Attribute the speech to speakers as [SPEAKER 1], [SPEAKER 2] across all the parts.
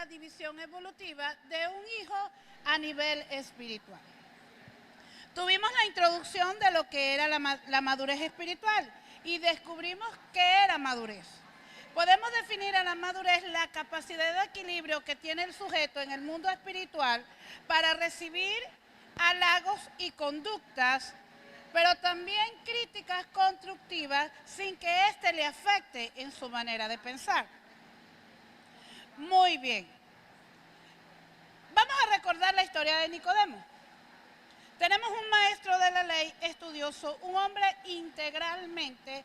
[SPEAKER 1] división evolutiva de un hijo a nivel espiritual. Tuvimos la introducción de lo que era la madurez espiritual y descubrimos qué era madurez. Podemos definir a la madurez la capacidad de equilibrio que tiene el sujeto en el mundo espiritual para recibir halagos y conductas, pero también críticas constructivas sin que éste le afecte en su manera de pensar. Muy bien. Vamos a recordar la historia de Nicodemo. Tenemos un maestro de la ley estudioso, un hombre integralmente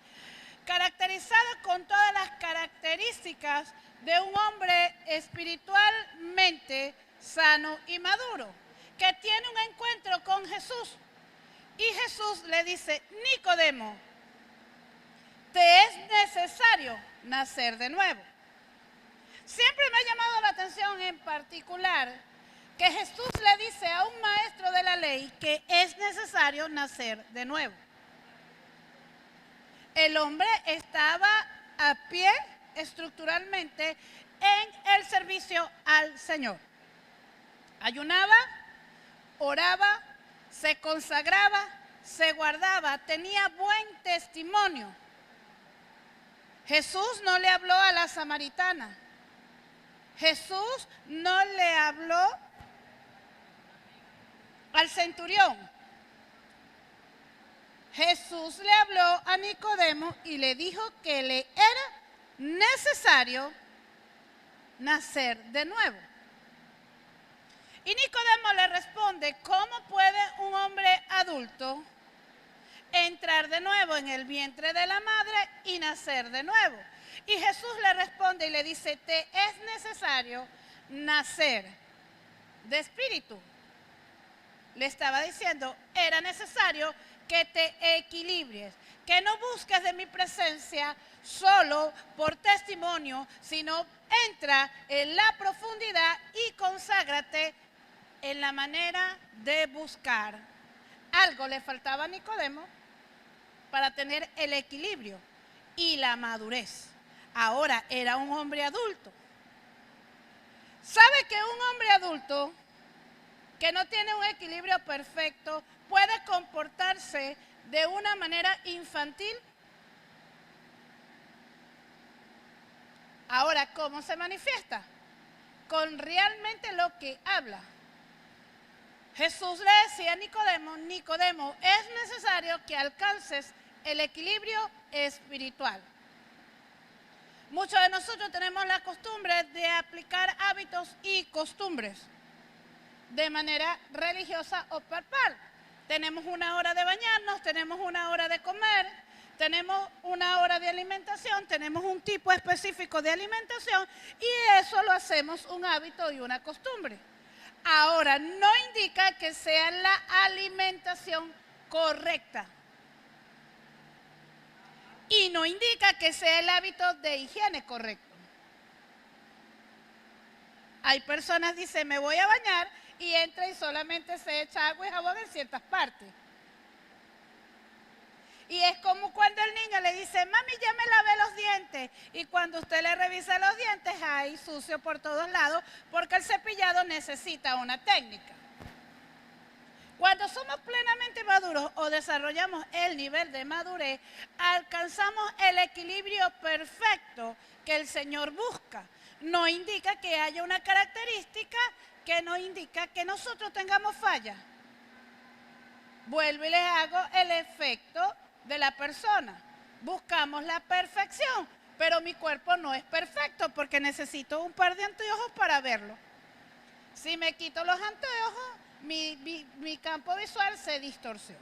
[SPEAKER 1] caracterizado con todas las características de un hombre espiritualmente sano y maduro, que tiene un encuentro con Jesús. Y Jesús le dice: Nicodemo, te es necesario nacer de nuevo. Siempre me ha llamado la atención en particular que Jesús le dice a un maestro de la ley que es necesario nacer de nuevo. El hombre estaba a pie estructuralmente en el servicio al Señor. Ayunaba, oraba, se consagraba, se guardaba, tenía buen testimonio. Jesús no le habló a la samaritana. Jesús no le habló al centurión. Jesús le habló a Nicodemo y le dijo que le era necesario nacer de nuevo. Y Nicodemo le responde: ¿cómo puede un hombre adulto entrar de nuevo en el vientre de la madre y nacer de nuevo? Y Jesús le responde y le dice: te es necesario nacer de espíritu. Le estaba diciendo, era necesario que te equilibres, que no busques de mi presencia solo por testimonio, sino entra en la profundidad y conságrate en la manera de buscar. Algo le faltaba a Nicodemo para tener el equilibrio y la madurez. Ahora era un hombre adulto. ¿Sabe que un hombre adulto que no tiene un equilibrio perfecto puede comportarse de una manera infantil? Ahora, ¿cómo se manifiesta? Con realmente lo que habla. Jesús le decía a Nicodemo: Nicodemo, es necesario que alcances el equilibrio espiritual. Muchos de nosotros tenemos la costumbre de aplicar hábitos y costumbres de manera religiosa o papal. Tenemos una hora de bañarnos, tenemos una hora de comer, tenemos una hora de alimentación, tenemos un tipo específico de alimentación y eso lo hacemos un hábito y una costumbre. Ahora, no indica que sea la alimentación correcta y no indica que sea el hábito de higiene correcto. Hay personas que dicen: me voy a bañar, y entra y solamente se echa agua y jabón en ciertas partes. Y es como cuando el niño le dice: mami, ya me lavé los dientes. Y cuando usted le revisa los dientes, hay sucio por todos lados, porque el cepillado necesita una técnica. Cuando somos plenamente maduros o desarrollamos el nivel de madurez, alcanzamos el equilibrio perfecto que el Señor busca. No indica que haya una característica que no indica que nosotros tengamos falla. Vuelvo y les hago el efecto de la persona. Buscamos la perfección, pero mi cuerpo no es perfecto porque necesito un par de anteojos para verlo. Si me quito los anteojos, mi campo visual se distorsiona.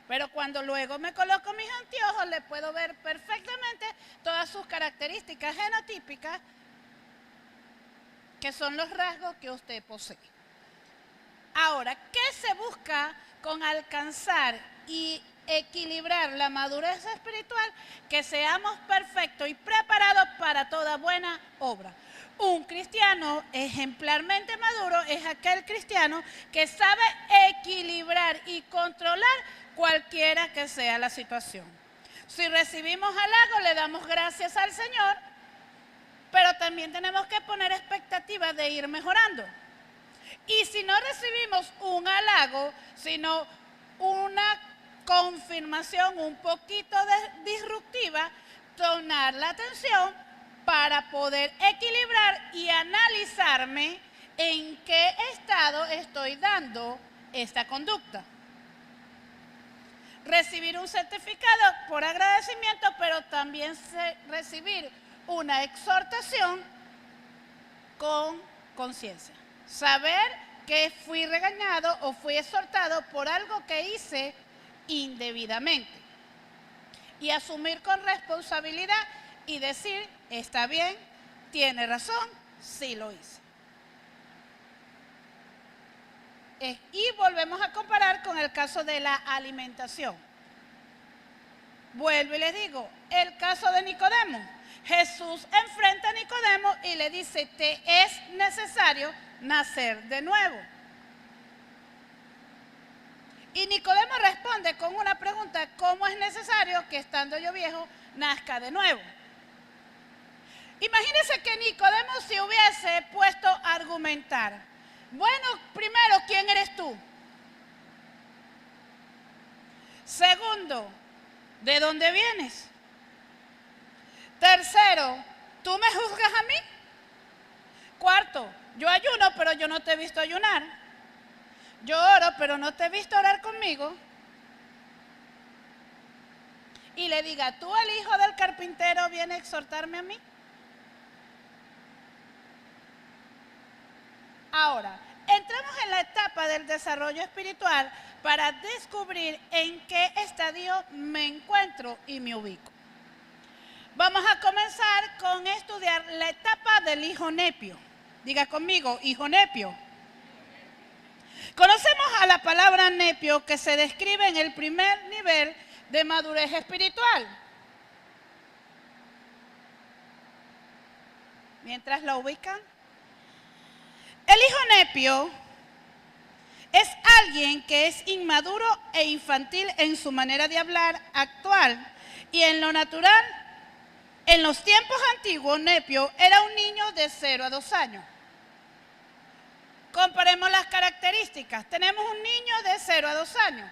[SPEAKER 1] Pero cuando luego me coloco mis anteojos, le puedo ver perfectamente todas sus características genotípicas, que son los rasgos que usted posee. Ahora, ¿qué se busca con alcanzar y equilibrar la madurez espiritual? Que seamos perfectos y preparados para toda buena obra. Un cristiano ejemplarmente maduro es aquel cristiano que sabe equilibrar y controlar cualquiera que sea la situación. Si recibimos halagos, le damos gracias al Señor, pero también tenemos que poner expectativas perspectiva de ir mejorando. Y si no recibimos un halago, sino una confirmación un poquito disruptiva, tornar la atención para poder equilibrar y analizarme en qué estado estoy dando esta conducta. Recibir un certificado por agradecimiento, pero también recibir una exhortación con conciencia. Saber que fui regañado o fui exhortado por algo que hice indebidamente. Y asumir con responsabilidad y decir, está bien, tiene razón, sí lo hice. Y volvemos a comparar con el caso de la alimentación. Vuelvo y les digo, el caso de Nicodemo. Jesús enfrenta a Nicodemo y le dice, te es necesario nacer de nuevo. Y Nicodemo responde con una pregunta, ¿cómo es necesario que estando yo viejo nazca de nuevo? Imagínense que Nicodemo se hubiese puesto a argumentar. Bueno, primero, ¿quién eres tú? Segundo, ¿de dónde vienes? Tercero, ¿tú me juzgas a mí? Cuarto, yo ayuno, pero yo no te he visto ayunar. Yo oro, pero no te he visto orar conmigo. Y le diga, ¿tú el hijo del carpintero viene a exhortarme a mí? Ahora, entramos en la etapa del desarrollo espiritual para descubrir en qué estadio me encuentro y me ubico. Vamos a comenzar con estudiar la etapa del hijo nepio. Diga conmigo, hijo nepio. Conocemos a la palabra nepio que se describe en el primer nivel de madurez espiritual. Mientras la ubican. El hijo nepio es alguien que es inmaduro e infantil en su manera de hablar actual y en lo natural. En los tiempos antiguos, nepio era un niño de 0 a 2 años. Comparemos las características. Tenemos un niño de 0 a 2 años.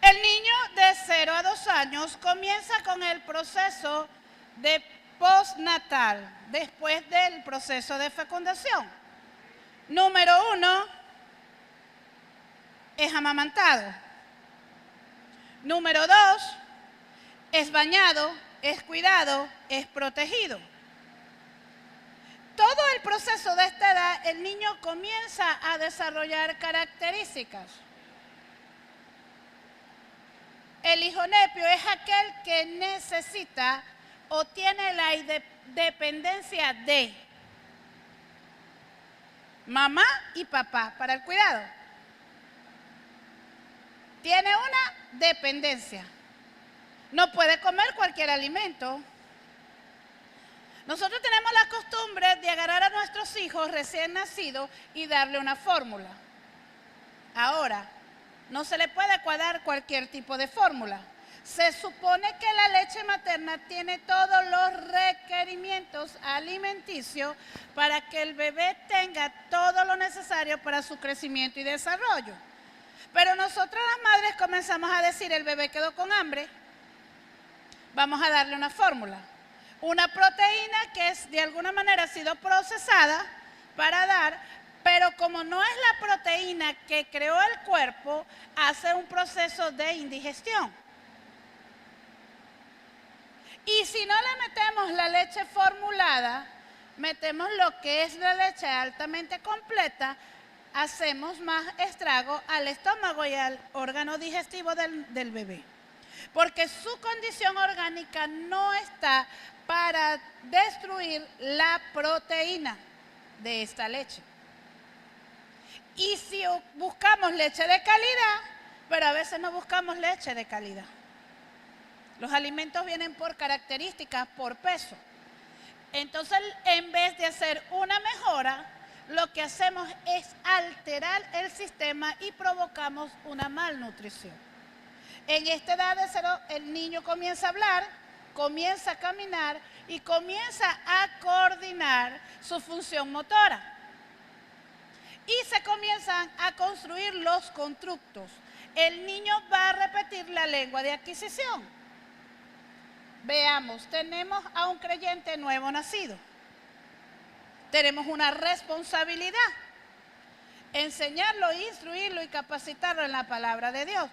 [SPEAKER 1] El niño de 0 a 2 años comienza con el proceso de postnatal, después del proceso de fecundación. Número 1, es amamantado. Número 2, es bañado, es cuidado, es protegido. Todo el proceso de esta edad, el niño comienza a desarrollar características. El hijo nepio es aquel que necesita o tiene la dependencia de mamá y papá para el cuidado. Tiene una dependencia. No puede comer cualquier alimento. Nosotros tenemos la costumbre de agarrar a nuestros hijos recién nacidos y darle una fórmula. Ahora, no se le puede dar cualquier tipo de fórmula. Se supone que la leche materna tiene todos los requerimientos alimenticios para que el bebé tenga todo lo necesario para su crecimiento y desarrollo. Pero nosotras las madres comenzamos a decir, el bebé quedó con hambre, vamos a darle una fórmula. Una proteína que de alguna manera ha sido procesada para dar, pero como no es la proteína que creó el cuerpo, hace un proceso de indigestión. Y si no le metemos la leche formulada, metemos lo que es la leche altamente completa, hacemos más estrago al estómago y al órgano digestivo del bebé. Porque su condición orgánica no está para destruir la proteína de esta leche. Y si buscamos leche de calidad, pero a veces no buscamos leche de calidad. Los alimentos vienen por características, por peso. Entonces, en vez de hacer una mejora, lo que hacemos es alterar el sistema y provocamos una malnutrición. En esta edad de 0, el niño comienza a hablar comienza a caminar y comienza a coordinar su función motora. Y se comienzan a construir los constructos. El niño va a repetir la lengua de adquisición. Veamos, tenemos a un creyente nuevo nacido. Tenemos una responsabilidad. Enseñarlo, instruirlo y capacitarlo en la palabra de Dios.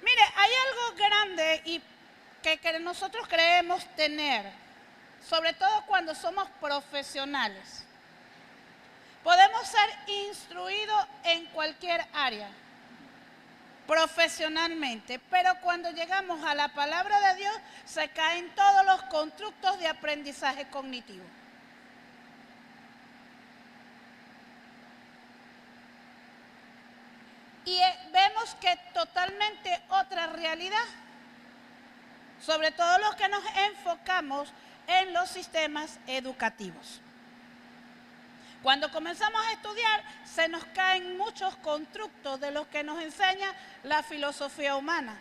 [SPEAKER 1] Mire, hay algo grande y que nosotros creemos tener, sobre todo cuando somos profesionales. Podemos ser instruidos en cualquier área, profesionalmente, pero cuando llegamos a la palabra de Dios, se caen todos los constructos de aprendizaje cognitivo. Y vemos que totalmente otra realidad, sobre todo los que nos enfocamos en los sistemas educativos. Cuando comenzamos a estudiar, se nos caen muchos constructos de los que nos enseña la filosofía humana.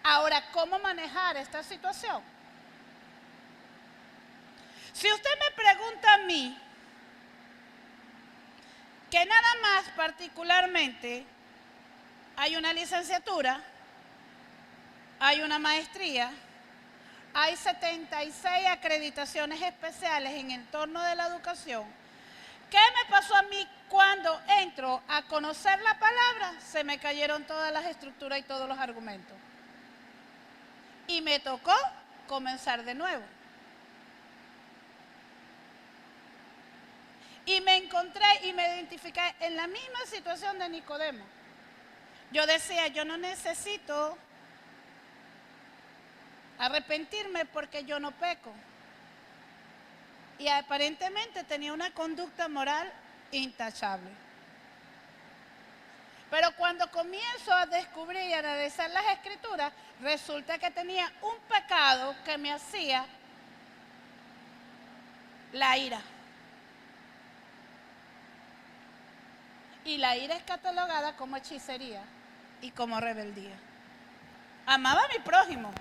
[SPEAKER 1] Ahora, ¿cómo manejar esta situación? Si usted me pregunta a mí, que nada más particularmente hay una licenciatura, hay una maestría, hay 76 acreditaciones especiales en el entorno de la educación. ¿Qué me pasó a mí cuando entro a conocer la palabra? Se me cayeron todas las estructuras y todos los argumentos. Y me tocó comenzar de nuevo. Y me encontré y me identifiqué en la misma situación de Nicodemo. Yo decía, yo no necesito arrepentirme porque yo no peco. Y aparentemente tenía una conducta moral intachable. Pero cuando comienzo a descubrir y analizar las escrituras, resulta que tenía un pecado que me hacía la ira. Y la ira es catalogada como hechicería y como rebeldía. Amaba a mi prójimo,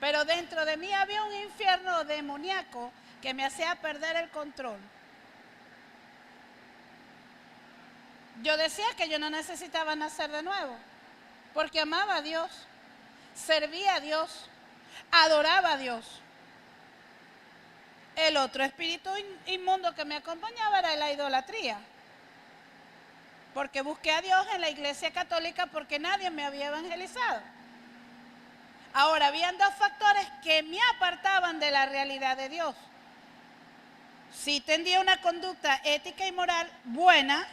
[SPEAKER 1] pero dentro de mí había un infierno demoníaco que me hacía perder el control. Yo decía que yo no necesitaba nacer de nuevo, porque amaba a Dios, servía a Dios, adoraba a Dios. El otro espíritu inmundo que me acompañaba era la idolatría, porque busqué a Dios en la iglesia católica porque nadie me había evangelizado. Ahora, habían dos factores que me apartaban de la realidad de Dios. Sí tendría una conducta ética y moral buena,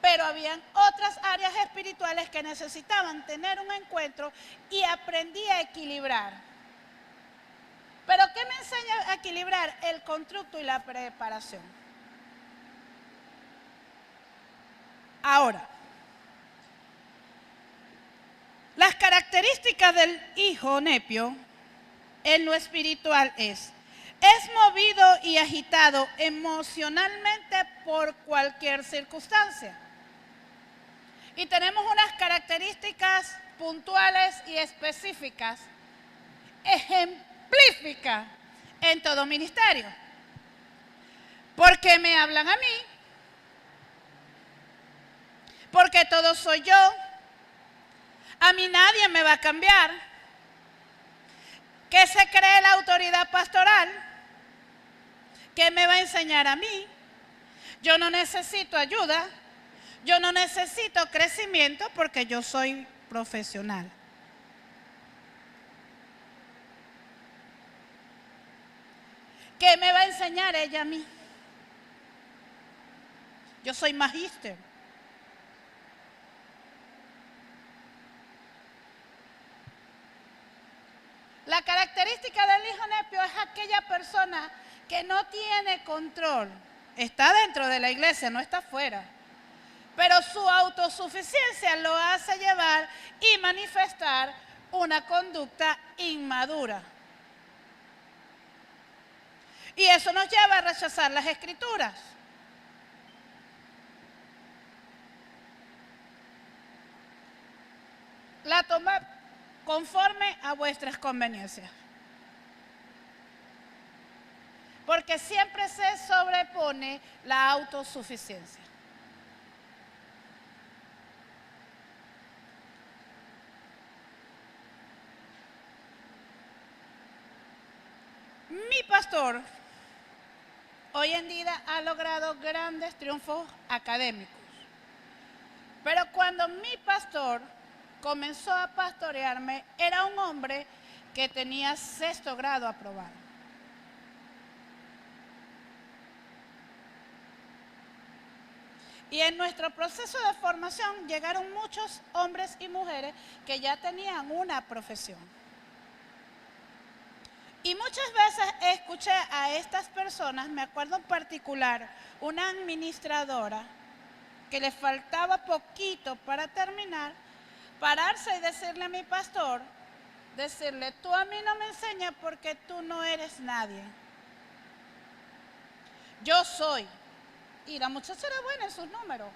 [SPEAKER 1] pero habían otras áreas espirituales que necesitaban tener un encuentro y aprendí a equilibrar. ¿Pero qué me enseña a equilibrar? El constructo y la preparación. Ahora, las características del hijo nepio en lo espiritual es movido y agitado emocionalmente por cualquier circunstancia. Y tenemos unas características puntuales y específicas, ejemplíficas en todo ministerio. Porque me hablan a mí, porque todo soy yo, a mí nadie me va a cambiar. ¿Qué se cree la autoridad pastoral? ¿Qué me va a enseñar a mí? Yo no necesito ayuda, yo no necesito crecimiento porque yo soy profesional. ¿Qué me va a enseñar ella a mí? Yo soy magíster. La característica del hijo nepio es aquella persona que no tiene control. Está dentro de la iglesia, no está afuera. Pero su autosuficiencia lo hace llevar y manifestar una conducta inmadura. Y eso nos lleva a rechazar las escrituras. la tomad conforme a vuestras conveniencias. Porque siempre se sobrepone la autosuficiencia. Mi pastor hoy en día ha logrado grandes triunfos académicos. Pero cuando mi pastor comenzó a pastorearme, era un hombre que tenía 6º grado aprobado. Y en nuestro proceso de formación llegaron muchos hombres y mujeres que ya tenían una profesión. Y muchas veces escuché a estas personas, me acuerdo en particular, una administradora que le faltaba poquito para terminar, pararse y decirle a mi pastor, decirle, tú a mí no me enseñas porque tú no eres nadie. Yo soy. Y la muchacha era buena en sus números.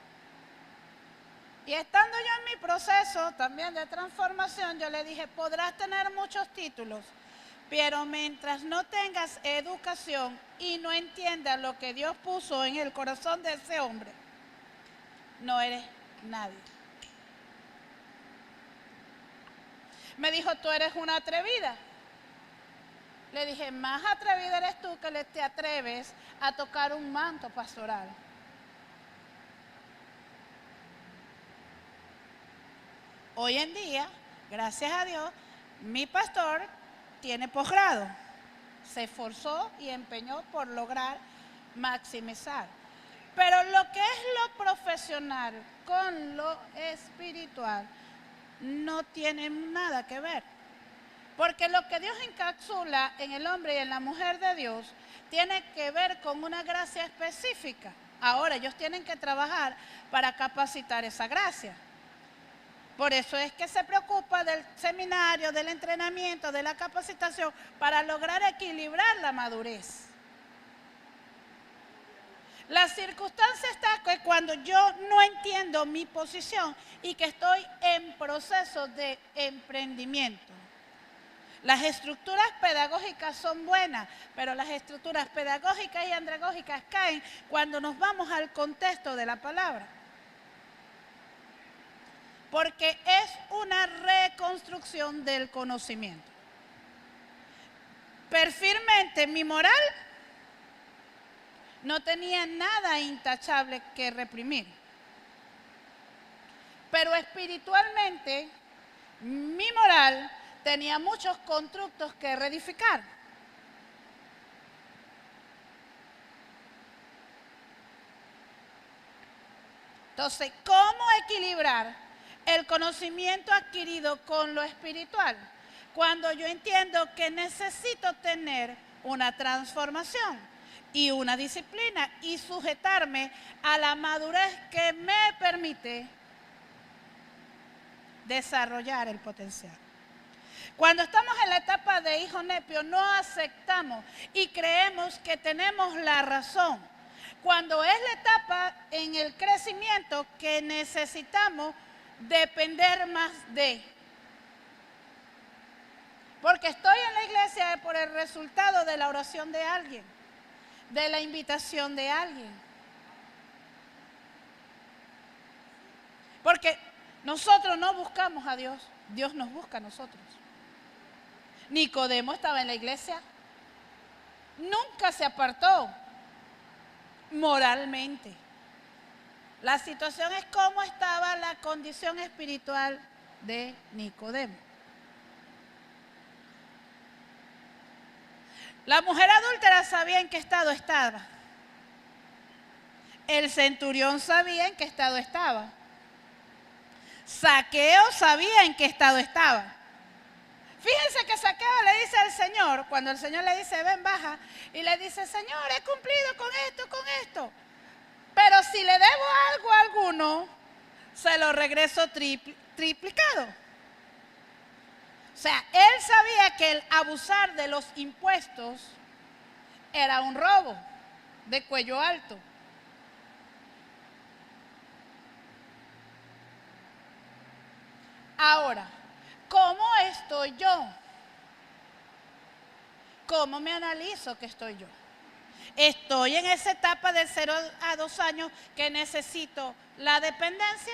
[SPEAKER 1] Y estando yo en mi proceso también de transformación, yo le dije, podrás tener muchos títulos, pero mientras no tengas educación y no entiendas lo que Dios puso en el corazón de ese hombre, no eres nadie. Me dijo, tú eres una atrevida. Le dije, más atrevida eres tú que te atreves a tocar un manto pastoral. Hoy en día, gracias a Dios, mi pastor tiene posgrado. Se esforzó y empeñó por lograr maximizar. Pero lo que es lo profesional con lo espiritual no tiene nada que ver. Porque lo que Dios encapsula en el hombre y en la mujer de Dios tiene que ver con una gracia específica. Ahora ellos tienen que trabajar para capacitar esa gracia. Por eso es que se preocupa del seminario, del entrenamiento, de la capacitación, para lograr equilibrar la madurez. La circunstancia está que cuando yo no entiendo mi posición y que estoy en proceso de emprendimiento, las estructuras pedagógicas son buenas, pero las estructuras pedagógicas y andragógicas caen cuando nos vamos al contexto de la palabra. Porque es una reconstrucción del conocimiento. Perfilmente, mi moral no tenía nada intachable que reprimir. Pero espiritualmente, mi moral tenía muchos constructos que reedificar. Entonces, ¿cómo equilibrar el conocimiento adquirido con lo espiritual? Cuando yo entiendo que necesito tener una transformación y una disciplina y sujetarme a la madurez que me permite desarrollar el potencial. Cuando estamos en la etapa de hijo nepio, no aceptamos y creemos que tenemos la razón. Cuando es la etapa en el crecimiento que necesitamos depender más de. Porque estoy en la iglesia por el resultado de la oración de alguien, de la invitación de alguien. Porque nosotros no buscamos a Dios, Dios nos busca a nosotros. Nicodemo estaba en la iglesia, nunca se apartó moralmente. La situación es cómo estaba la condición espiritual de Nicodemo. La mujer adúltera sabía en qué estado estaba. El centurión sabía en qué estado estaba. Zaqueo sabía en qué estado estaba. Fíjense que Zaqueo le dice al Señor, cuando el Señor le dice, ven, baja, y le dice, Señor, he cumplido con esto. Pero si le debo algo a alguno, se lo regreso triplicado. O sea, él sabía que el abusar de los impuestos era un robo de cuello alto. Ahora, ¿Cómo estoy yo? ¿Cómo me analizo que estoy yo? ¿Estoy en esa etapa de 0 a 2 años que necesito la dependencia?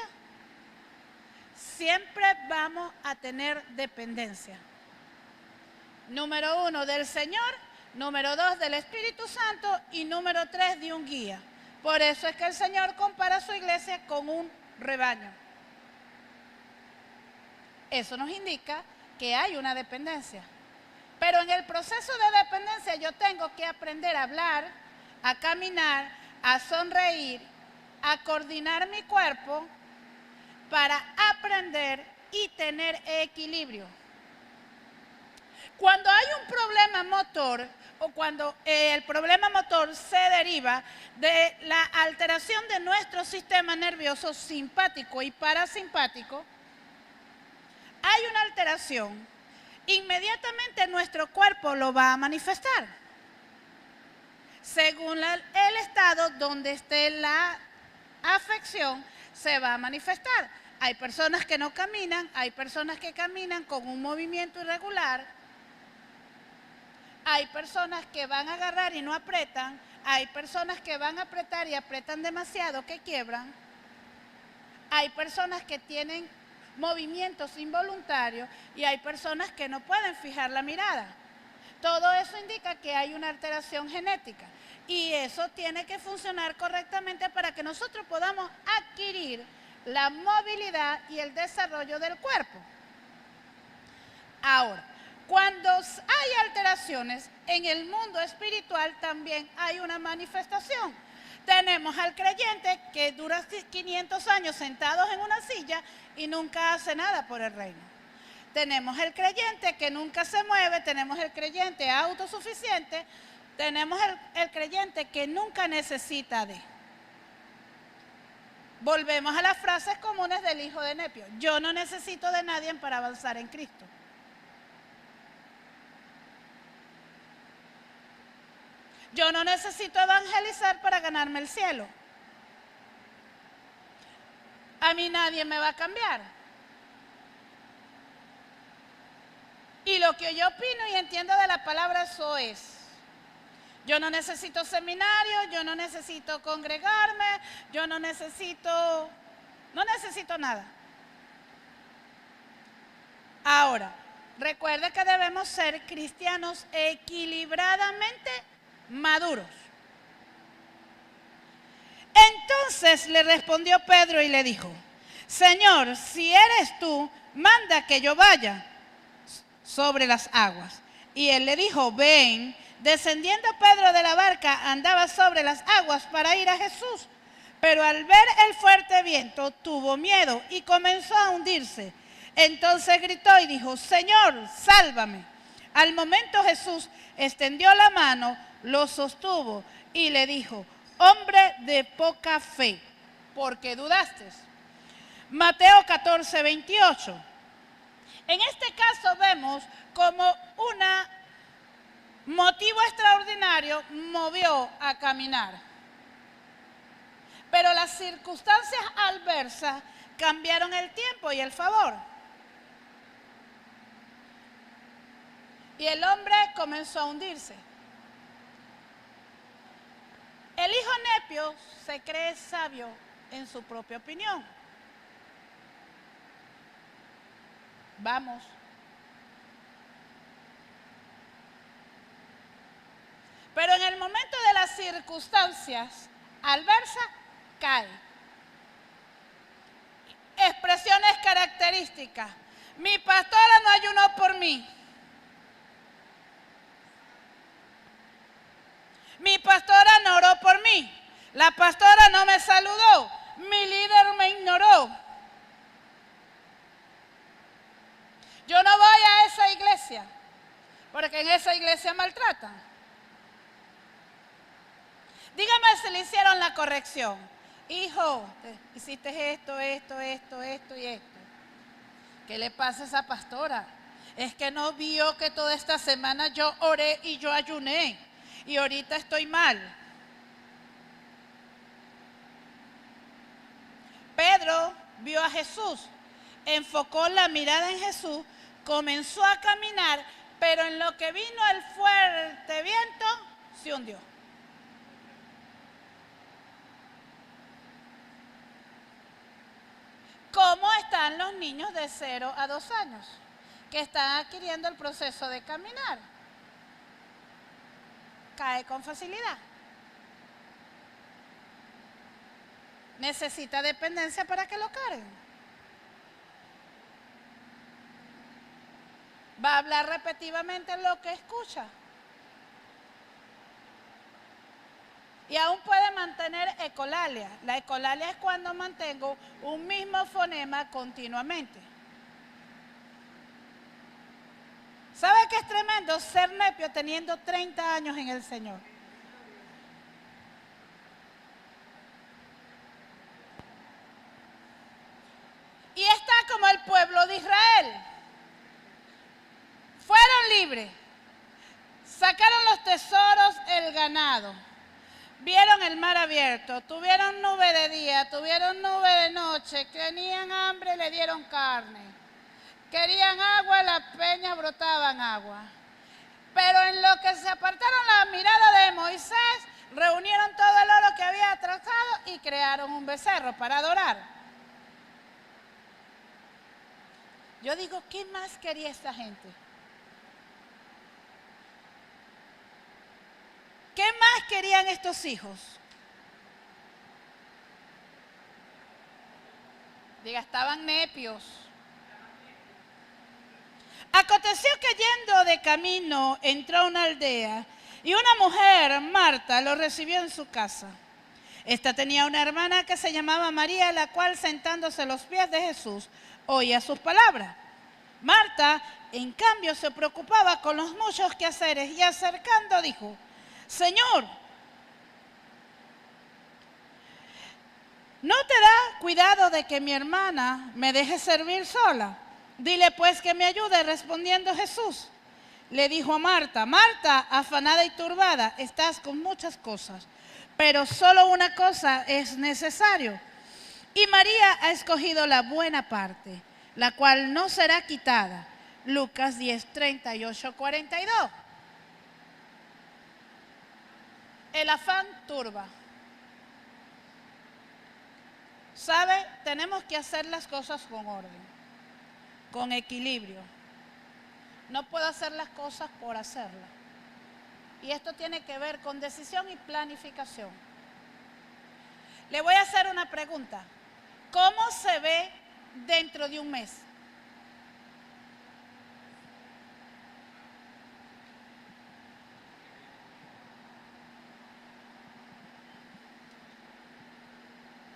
[SPEAKER 1] Siempre vamos a tener dependencia. Número 1, del Señor. Número 2, del Espíritu Santo. Y número 3, de un guía. Por eso es que el Señor compara a su iglesia con un rebaño. Eso nos indica que hay una dependencia. Pero en el proceso de dependencia yo tengo que aprender a hablar, a caminar, a sonreír, a coordinar mi cuerpo para aprender y tener equilibrio. Cuando hay un problema motor o cuando el problema motor se deriva de la alteración de nuestro sistema nervioso simpático y parasimpático, hay una alteración, inmediatamente nuestro cuerpo lo va a manifestar. Según el estado donde esté la afección, se va a manifestar. Hay personas que no caminan, hay personas que caminan con un movimiento irregular, hay personas que van a agarrar y no apretan, hay personas que van a apretar y apretan demasiado que quiebran, hay personas que tienen movimientos involuntarios y hay personas que no pueden fijar la mirada. Todo eso indica que hay una alteración genética y eso tiene que funcionar correctamente para que nosotros podamos adquirir la movilidad y el desarrollo del cuerpo. Ahora, cuando hay alteraciones en el mundo espiritual también hay una manifestación. Tenemos al creyente que dura 500 años sentados en una silla y nunca hace nada por el reino. Tenemos el creyente que nunca se mueve, tenemos el creyente autosuficiente, tenemos el creyente que nunca necesita de. Volvemos a las frases comunes del hijo de Nepio. Yo no necesito de nadie para avanzar en Cristo. Yo no necesito evangelizar para ganarme el cielo. A mí nadie me va a cambiar. Y lo que yo opino y entiendo de la palabra, eso es. Yo no necesito seminario, yo no necesito congregarme, yo no necesito nada. Ahora, recuerde que debemos ser cristianos equilibradamente maduros. Entonces le respondió Pedro y le dijo: Señor, si eres tú, manda que yo vaya sobre las aguas. Y él le dijo: ven. Descendiendo Pedro de la barca, andaba sobre las aguas para ir a Jesús. Pero al ver el fuerte viento, tuvo miedo y comenzó a hundirse. Entonces gritó y dijo: Señor, sálvame. Al momento Jesús extendió la mano, lo sostuvo y le dijo: hombre de poca fe, ¿por qué dudaste? Mateo 14, 28. En este caso vemos como un motivo extraordinario movió a caminar. Pero las circunstancias adversas cambiaron el tiempo y el favor. Y el hombre comenzó a hundirse. El hijo Nepio se cree sabio en su propia opinión. Vamos. Pero en el momento de las circunstancias adversas, cae. Expresiones características. Mi pastora no ayunó por mí. Mi pastora no oró por mí. La pastora no me saludó. Mi líder me ignoró. Yo no voy a esa iglesia, porque en esa iglesia maltratan. Dígame si le hicieron la corrección. Hijo, hiciste esto y esto. ¿Qué le pasa a esa pastora? Es que no vio que toda esta semana yo oré y yo ayuné. Y ahorita estoy mal. Pedro vio a Jesús, enfocó la mirada en Jesús, comenzó a caminar, pero en lo que vino el fuerte viento, se hundió. ¿Cómo están los niños de 0 a 2 años que están adquiriendo el proceso de caminar? Cae con facilidad. Necesita dependencia para que lo carguen. Va a hablar repetitivamente lo que escucha. Y aún puede mantener ecolalia. La ecolalia es cuando mantengo un mismo fonema continuamente. ¿Sabe qué es tremendo ser nepio teniendo 30 años en el Señor? Y está como el pueblo de Israel. Fueron libres. Sacaron los tesoros, el ganado. Vieron el mar abierto, tuvieron nube de día, tuvieron nube de noche, tenían hambre, le dieron carne. Querían agua, las peñas brotaban agua. Pero en lo que se apartaron la mirada de Moisés, reunieron todo el oro que había trazado y crearon un becerro para adorar. Yo digo, ¿qué más quería esta gente? ¿Qué más querían estos hijos? Diga, estaban nepios. Aconteció que yendo de camino entró a una aldea y una mujer, Marta, lo recibió en su casa. Esta tenía una hermana que se llamaba María, la cual sentándose a los pies de Jesús oía sus palabras. Marta, en cambio, se preocupaba con los muchos quehaceres y acercando dijo, Señor, ¿no te da cuidado de que mi hermana me deje servir sola? Dile pues que me ayude. Respondiendo Jesús, le dijo a Marta, Marta, afanada y turbada, estás con muchas cosas, pero solo una cosa es necesario. Y María ha escogido la buena parte, la cual no será quitada. Lucas 10, 38, 42. El afán turba. ¿Sabe? Tenemos que hacer las cosas con orden, con equilibrio. No puedo hacer las cosas por hacerlas. Y esto tiene que ver con decisión y planificación. Le voy a hacer una pregunta. ¿Cómo se ve dentro de un mes?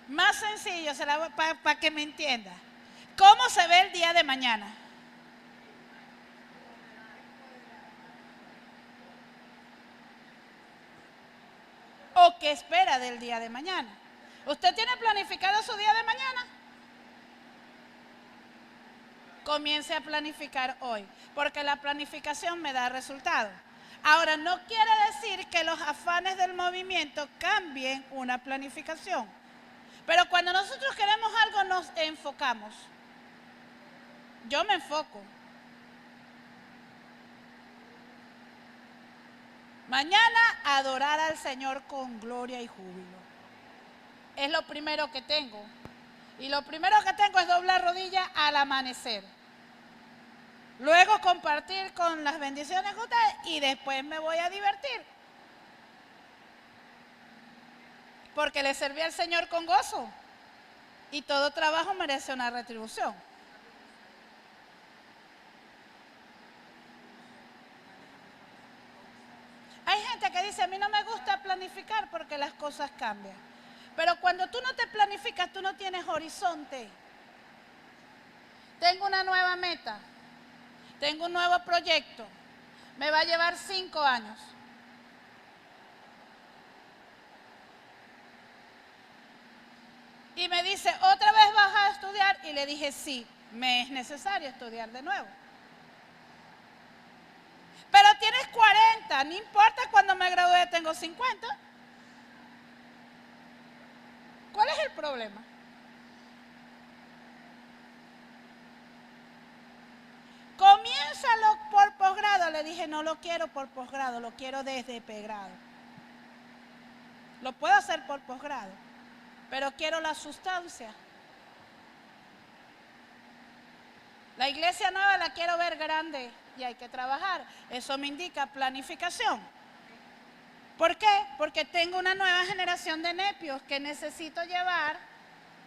[SPEAKER 1] Más sencillo, para que me entienda. ¿Cómo se ve el día de mañana? ¿O qué espera del día de mañana? ¿Usted tiene planificado su día de mañana? Comience a planificar hoy, porque la planificación me da resultado. Ahora, no quiere decir que los afanes del movimiento cambien una planificación. Pero cuando nosotros queremos algo, nos enfocamos. Yo me enfoco. Mañana adorar al Señor con gloria y júbilo. Es lo primero que tengo. Y lo primero que tengo es doblar rodillas al amanecer. Luego compartir con las bendiciones con ustedes y después me voy a divertir. Porque le serví al Señor con gozo. Y todo trabajo merece una retribución. Hay gente que dice, a mí no me gusta planificar porque las cosas cambian. Pero cuando tú no te planificas, tú no tienes horizonte. Tengo una nueva meta. Tengo un nuevo proyecto. Me va a llevar 5 años. Y me dice, ¿otra vez vas a estudiar? Y le dije, sí, me es necesario estudiar de nuevo. Pero tienes 40, no importa, cuando me gradué tengo 50. ¿Cuál es el problema? Comienza le dije, no lo quiero por posgrado, lo quiero desde pregrado. Lo puedo hacer por posgrado, pero quiero la sustancia. La iglesia nueva la quiero ver grande y hay que trabajar. Eso me indica planificación. ¿Por qué? Porque tengo una nueva generación de nepios que necesito llevar.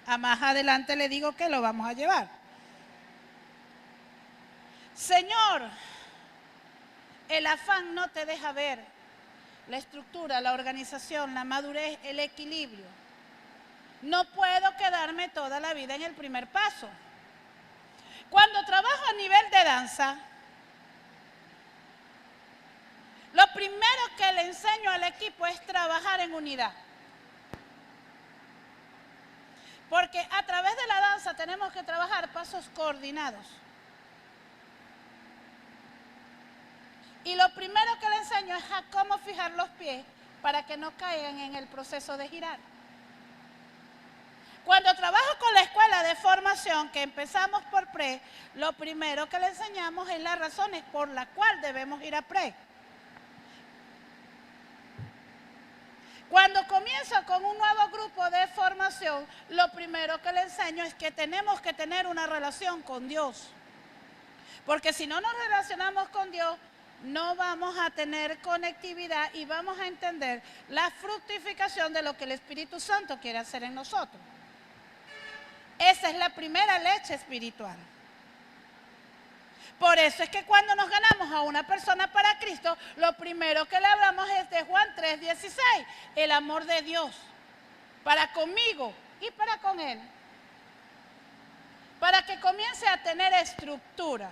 [SPEAKER 1] A más adelante le digo que lo vamos a llevar. Señor, el afán no te deja ver la estructura, la organización, la madurez, el equilibrio. No puedo quedarme toda la vida en el primer paso. Cuando trabajo a nivel de danza, lo primero que le enseño al equipo es trabajar en unidad. Porque a través de la danza tenemos que trabajar pasos coordinados. Y lo primero que le enseño es a cómo fijar los pies para que no caigan en el proceso de girar. Cuando trabajo con la escuela de formación, que empezamos por pre, lo primero que le enseñamos es las razones por las cuales debemos ir a pre. Cuando comienzo con un nuevo grupo de formación, lo primero que le enseño es que tenemos que tener una relación con Dios. Porque si no nos relacionamos con Dios, no vamos a tener conectividad y vamos a entender la fructificación de lo que el Espíritu Santo quiere hacer en nosotros. Esa es la primera leche espiritual. Por eso es que cuando nos ganamos a una persona para Cristo, lo primero que le hablamos es de Juan 3:16, el amor de Dios para conmigo y para con Él. Para que comience a tener estructura,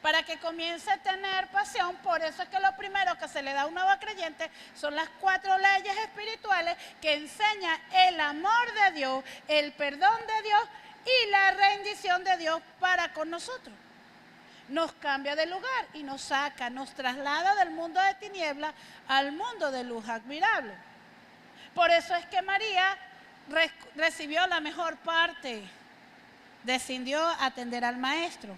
[SPEAKER 1] para que comience a tener pasión. Por eso es que lo primero que se le da a un nuevo creyente son las 4 leyes espirituales que enseña el amor de Dios, el perdón de Dios y la rendición de Dios para con nosotros. Nos cambia de lugar y nos saca, nos traslada del mundo de tinieblas al mundo de luz admirable. Por eso es que María recibió la mejor parte, descendió a atender al maestro,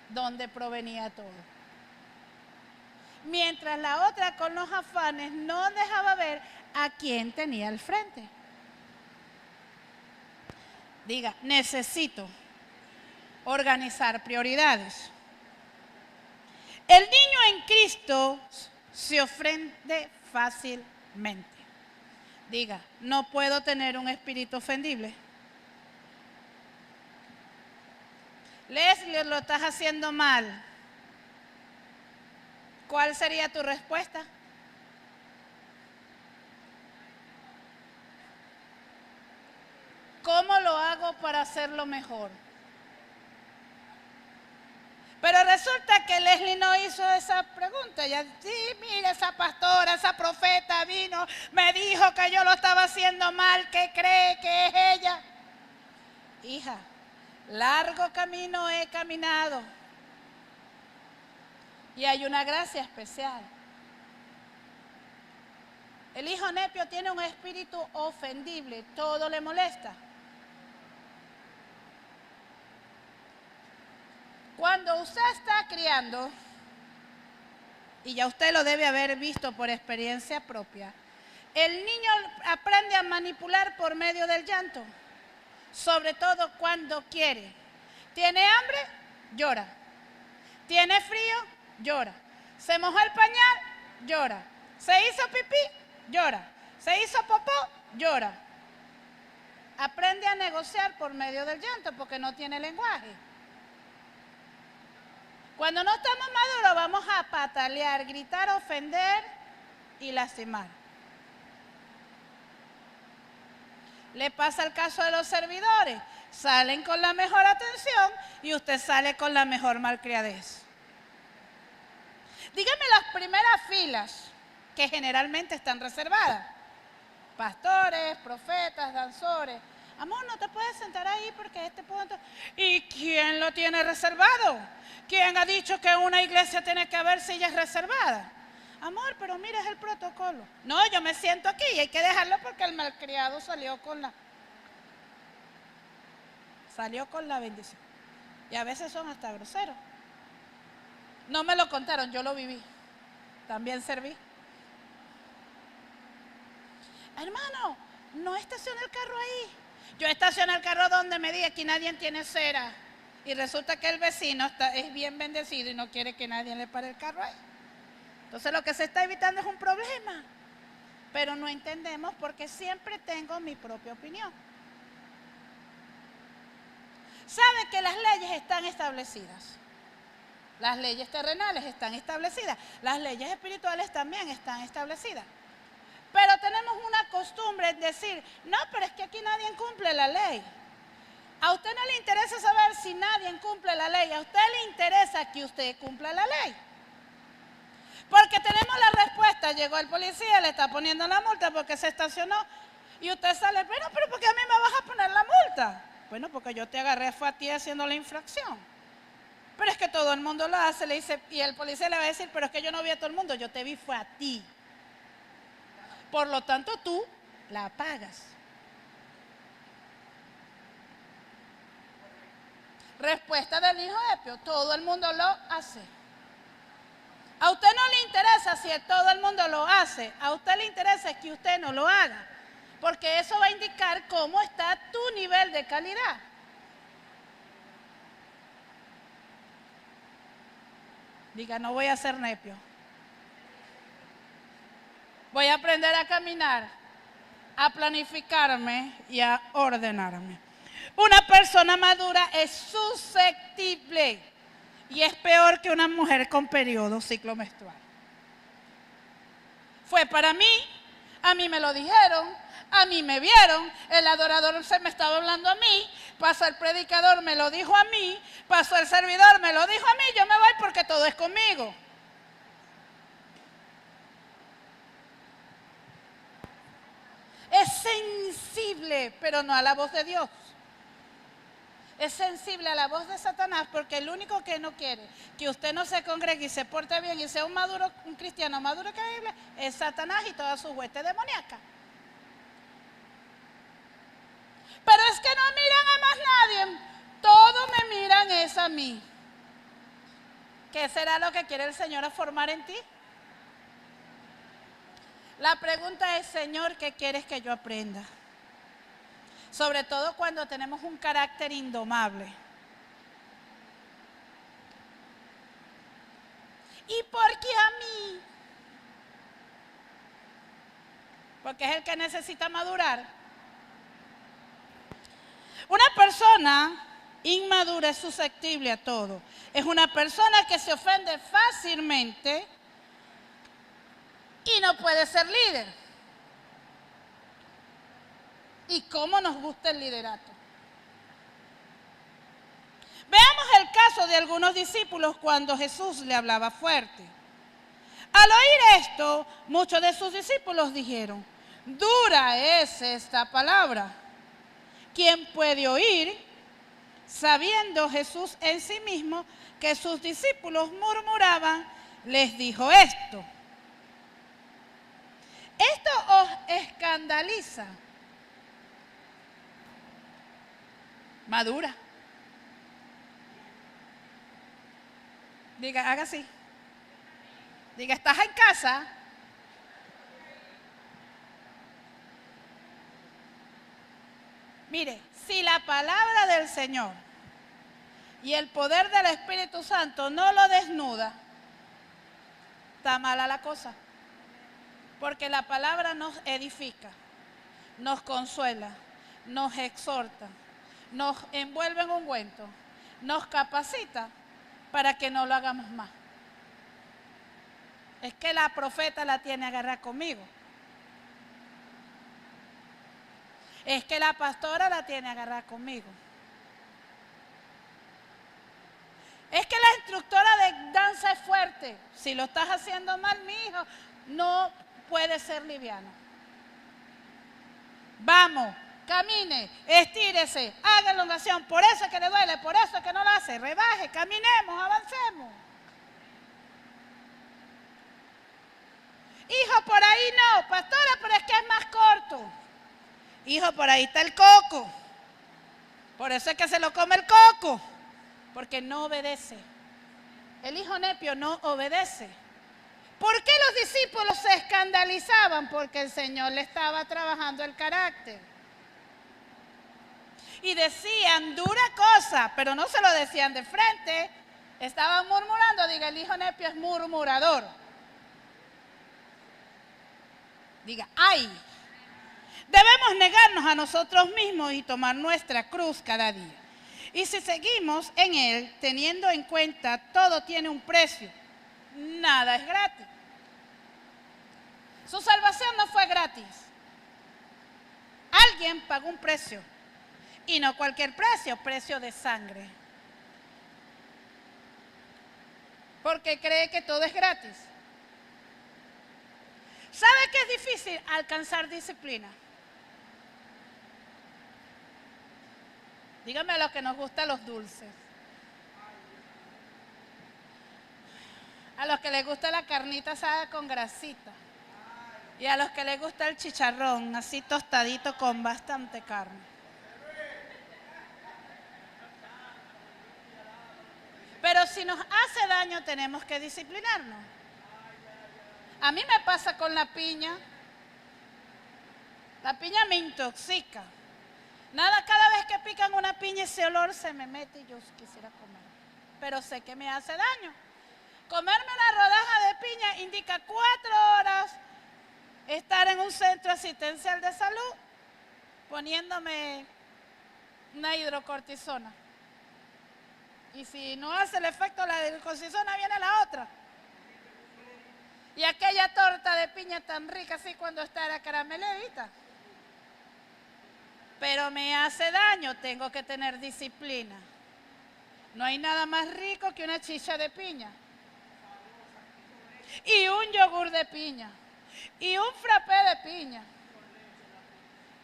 [SPEAKER 1] donde provenía todo. Mientras la otra con los afanes no dejaba ver a quién tenía al frente. Diga, necesito organizar prioridades. El niño en Cristo se ofende fácilmente. Diga, no puedo tener un espíritu ofendible. Leslie, lo estás haciendo mal. ¿Cuál sería tu respuesta? ¿Cómo lo hago para hacerlo mejor? Pero resulta que Leslie no hizo esa pregunta. Ella, sí, mira, esa pastora, esa profeta vino, me dijo que yo lo estaba haciendo mal, que cree que es ella. Hija, largo camino he caminado y hay una gracia especial. El hijo nepio tiene un espíritu ofendible, todo le molesta. Cuando usted está criando, y ya usted lo debe haber visto por experiencia propia, el niño aprende a manipular por medio del llanto, sobre todo cuando quiere. ¿Tiene hambre? Llora. ¿Tiene frío? Llora. ¿Se mojó el pañal? Llora. ¿Se hizo pipí? Llora. ¿Se hizo popó? Llora. Aprende a negociar por medio del llanto porque no tiene lenguaje. Cuando no estamos maduros vamos a patalear, gritar, ofender y lastimar. Le pasa el caso de los servidores. Salen con la mejor atención y usted sale con la mejor malcriadez. Dígame las primeras filas que generalmente están reservadas. Pastores, profetas, danzores. Amor, no te puedes sentar ahí porque este punto... ¿Y quién lo tiene reservado? ¿Quién ha dicho que en una iglesia tiene que haber sillas reservadas? Amor, pero mira, es el protocolo. No, yo me siento aquí y hay que dejarlo porque el malcriado salió con la bendición. Y a veces son hasta groseros. No me lo contaron, yo lo viví. También serví. Hermano, no estaciona el carro ahí. Yo estacioné el carro donde me di, aquí nadie tiene cera. Y resulta que el vecino es bien bendecido y no quiere que nadie le pare el carro ahí. Entonces lo que se está evitando es un problema. Pero no entendemos porque siempre tengo mi propia opinión. ¿Sabe que las leyes están establecidas? Las leyes terrenales están establecidas. Las leyes espirituales también están establecidas. Pero tenemos una costumbre en decir, no, pero es que aquí nadie cumple la ley. A usted no le interesa saber si nadie cumple la ley, a usted le interesa que usted cumpla la ley. Porque tenemos la respuesta, llegó el policía, le está poniendo la multa porque se estacionó y usted sale, bueno, pero ¿por qué a mí me vas a poner la multa? Bueno, porque yo te agarré, fue a ti haciendo la infracción. Pero es que todo el mundo lo hace, le dice, y el policía le va a decir, pero es que yo no vi a todo el mundo, yo te vi, fue a ti. Por lo tanto, tú la pagas. Respuesta del hijo Epio, todo el mundo lo hace. A usted no le interesa si todo el mundo lo hace, a usted le interesa que usted no lo haga, porque eso va a indicar cómo está tu nivel de calidad. Diga, no voy a ser nepio. Voy a aprender a caminar, a planificarme y a ordenarme. Una persona madura es susceptible y es peor que una mujer con periodo ciclo menstrual. Fue para mí, a mí me lo dijeron, a mí me vieron, el adorador se me estaba hablando a mí, pasó el predicador, me lo dijo a mí, pasó el servidor, me lo dijo a mí, yo me voy porque todo es conmigo. Es sensible, pero no a la voz de Dios. Es sensible a la voz de Satanás porque el único que no quiere que usted no se congregue y se porte bien y sea un cristiano maduro y creíble es Satanás y toda su hueste demoníaca. Pero es que no miran a más nadie, todos me miran es a mí. ¿Qué será lo que quiere el Señor a formar en ti? La pregunta es, Señor, ¿qué quieres que yo aprenda? Sobre todo cuando tenemos un carácter indomable. ¿Y por qué a mí? Porque es el que necesita madurar. Una persona inmadura es susceptible a todo. Es una persona que se ofende fácilmente y no puede ser líder. ¿Y cómo nos gusta el liderato? Veamos el caso de algunos discípulos cuando Jesús le hablaba fuerte. Al oír esto, muchos de sus discípulos dijeron, dura es esta palabra. ¿Quién puede oír? Sabiendo Jesús en sí mismo que sus discípulos murmuraban, les dijo esto. Esto os escandaliza. Madura. Diga, haga así. Diga, ¿estás en casa? Mire, si la palabra del Señor y el poder del Espíritu Santo no lo desnuda, está mala la cosa. Porque la palabra nos edifica, nos consuela, nos exhorta, nos envuelve en ungüento, nos capacita para que no lo hagamos más. Es que la profeta la tiene agarrada conmigo. Es que la pastora la tiene agarrada conmigo. Es que la instructora de danza es fuerte. Si lo estás haciendo mal, mi hijo, no puede ser liviano. Vamos, camine, estírese, haga elongación. Por eso es que le duele, por eso es que no lo hace. Rebaje, caminemos, avancemos. Hijo, por ahí no, pastora, pero es que es más corto. Hijo, por ahí está el coco. Por eso es que se lo come el coco, porque no obedece. el hijo nepio no obedece. ¿Por qué los discípulos se escandalizaban? Porque el Señor le estaba trabajando el carácter. Y decían dura cosa, pero no se lo decían de frente. Estaban murmurando. Diga, el hijo nepio es murmurador. Diga, ¡ay! Debemos negarnos a nosotros mismos y tomar nuestra cruz cada día. Y si seguimos en Él, teniendo en cuenta todo tiene un precio, nada es gratis. Su salvación no fue gratis. Alguien pagó un precio. Y no cualquier precio, precio de sangre. Porque cree que todo es gratis. ¿Sabe que es difícil alcanzar disciplina? Dígame a los que nos gustan los dulces. A los que les gusta la carnita asada con grasita. Y a los que les gusta el chicharrón, así tostadito con bastante carne. Pero si nos hace daño, tenemos que disciplinarnos. A mí me pasa con la piña. La piña me intoxica. Nada, cada vez que pican una piña, ese olor se me mete y yo quisiera comer. Pero sé que me hace daño. Comerme una rodaja de piña indica 4 horas estar en un centro asistencial de salud poniéndome una hidrocortisona. Y si no hace el efecto la hidrocortisona, viene la otra. Y aquella torta de piña tan rica así cuando está la caramelerita. Pero me hace daño, tengo que tener disciplina. No hay nada más rico que una chicha de piña. Y un yogur de piña. Y un frappé de piña.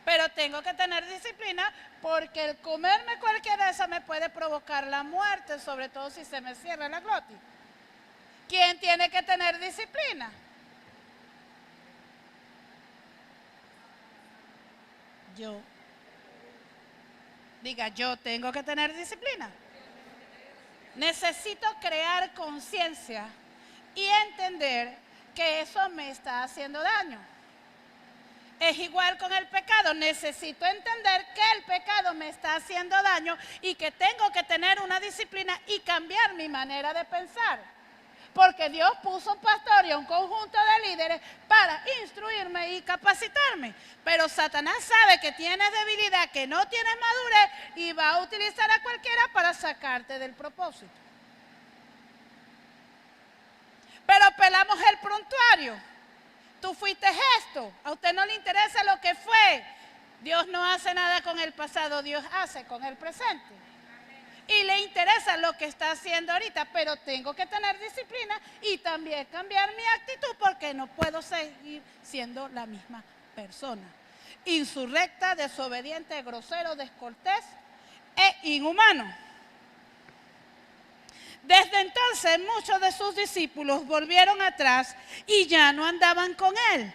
[SPEAKER 1] Pero tengo que tener disciplina porque el comerme cualquiera de esas me puede provocar la muerte, sobre todo si se me cierra la glotis. ¿Quién tiene que tener disciplina? Yo. Diga, yo tengo que tener disciplina. Necesito crear conciencia y entender que eso me está haciendo daño. Es igual con el pecado. Necesito entender que el pecado me está haciendo daño y que tengo que tener una disciplina y cambiar mi manera de pensar. Porque Dios puso un pastor y un conjunto de líderes para instruirme y capacitarme. Pero Satanás sabe que tienes debilidad, que no tienes madurez y va a utilizar a cualquiera para sacarte del propósito. Pero pelamos el prontuario. Tú fuiste esto. A usted no le interesa lo que fue. Dios no hace nada con el pasado, Dios hace con el presente. Y le interesa lo que está haciendo ahorita, pero tengo que tener disciplina y también cambiar mi actitud porque no puedo seguir siendo la misma persona. Insurrecta, desobediente, grosero, descortés e inhumano. Desde entonces muchos de sus discípulos volvieron atrás y ya no andaban con él.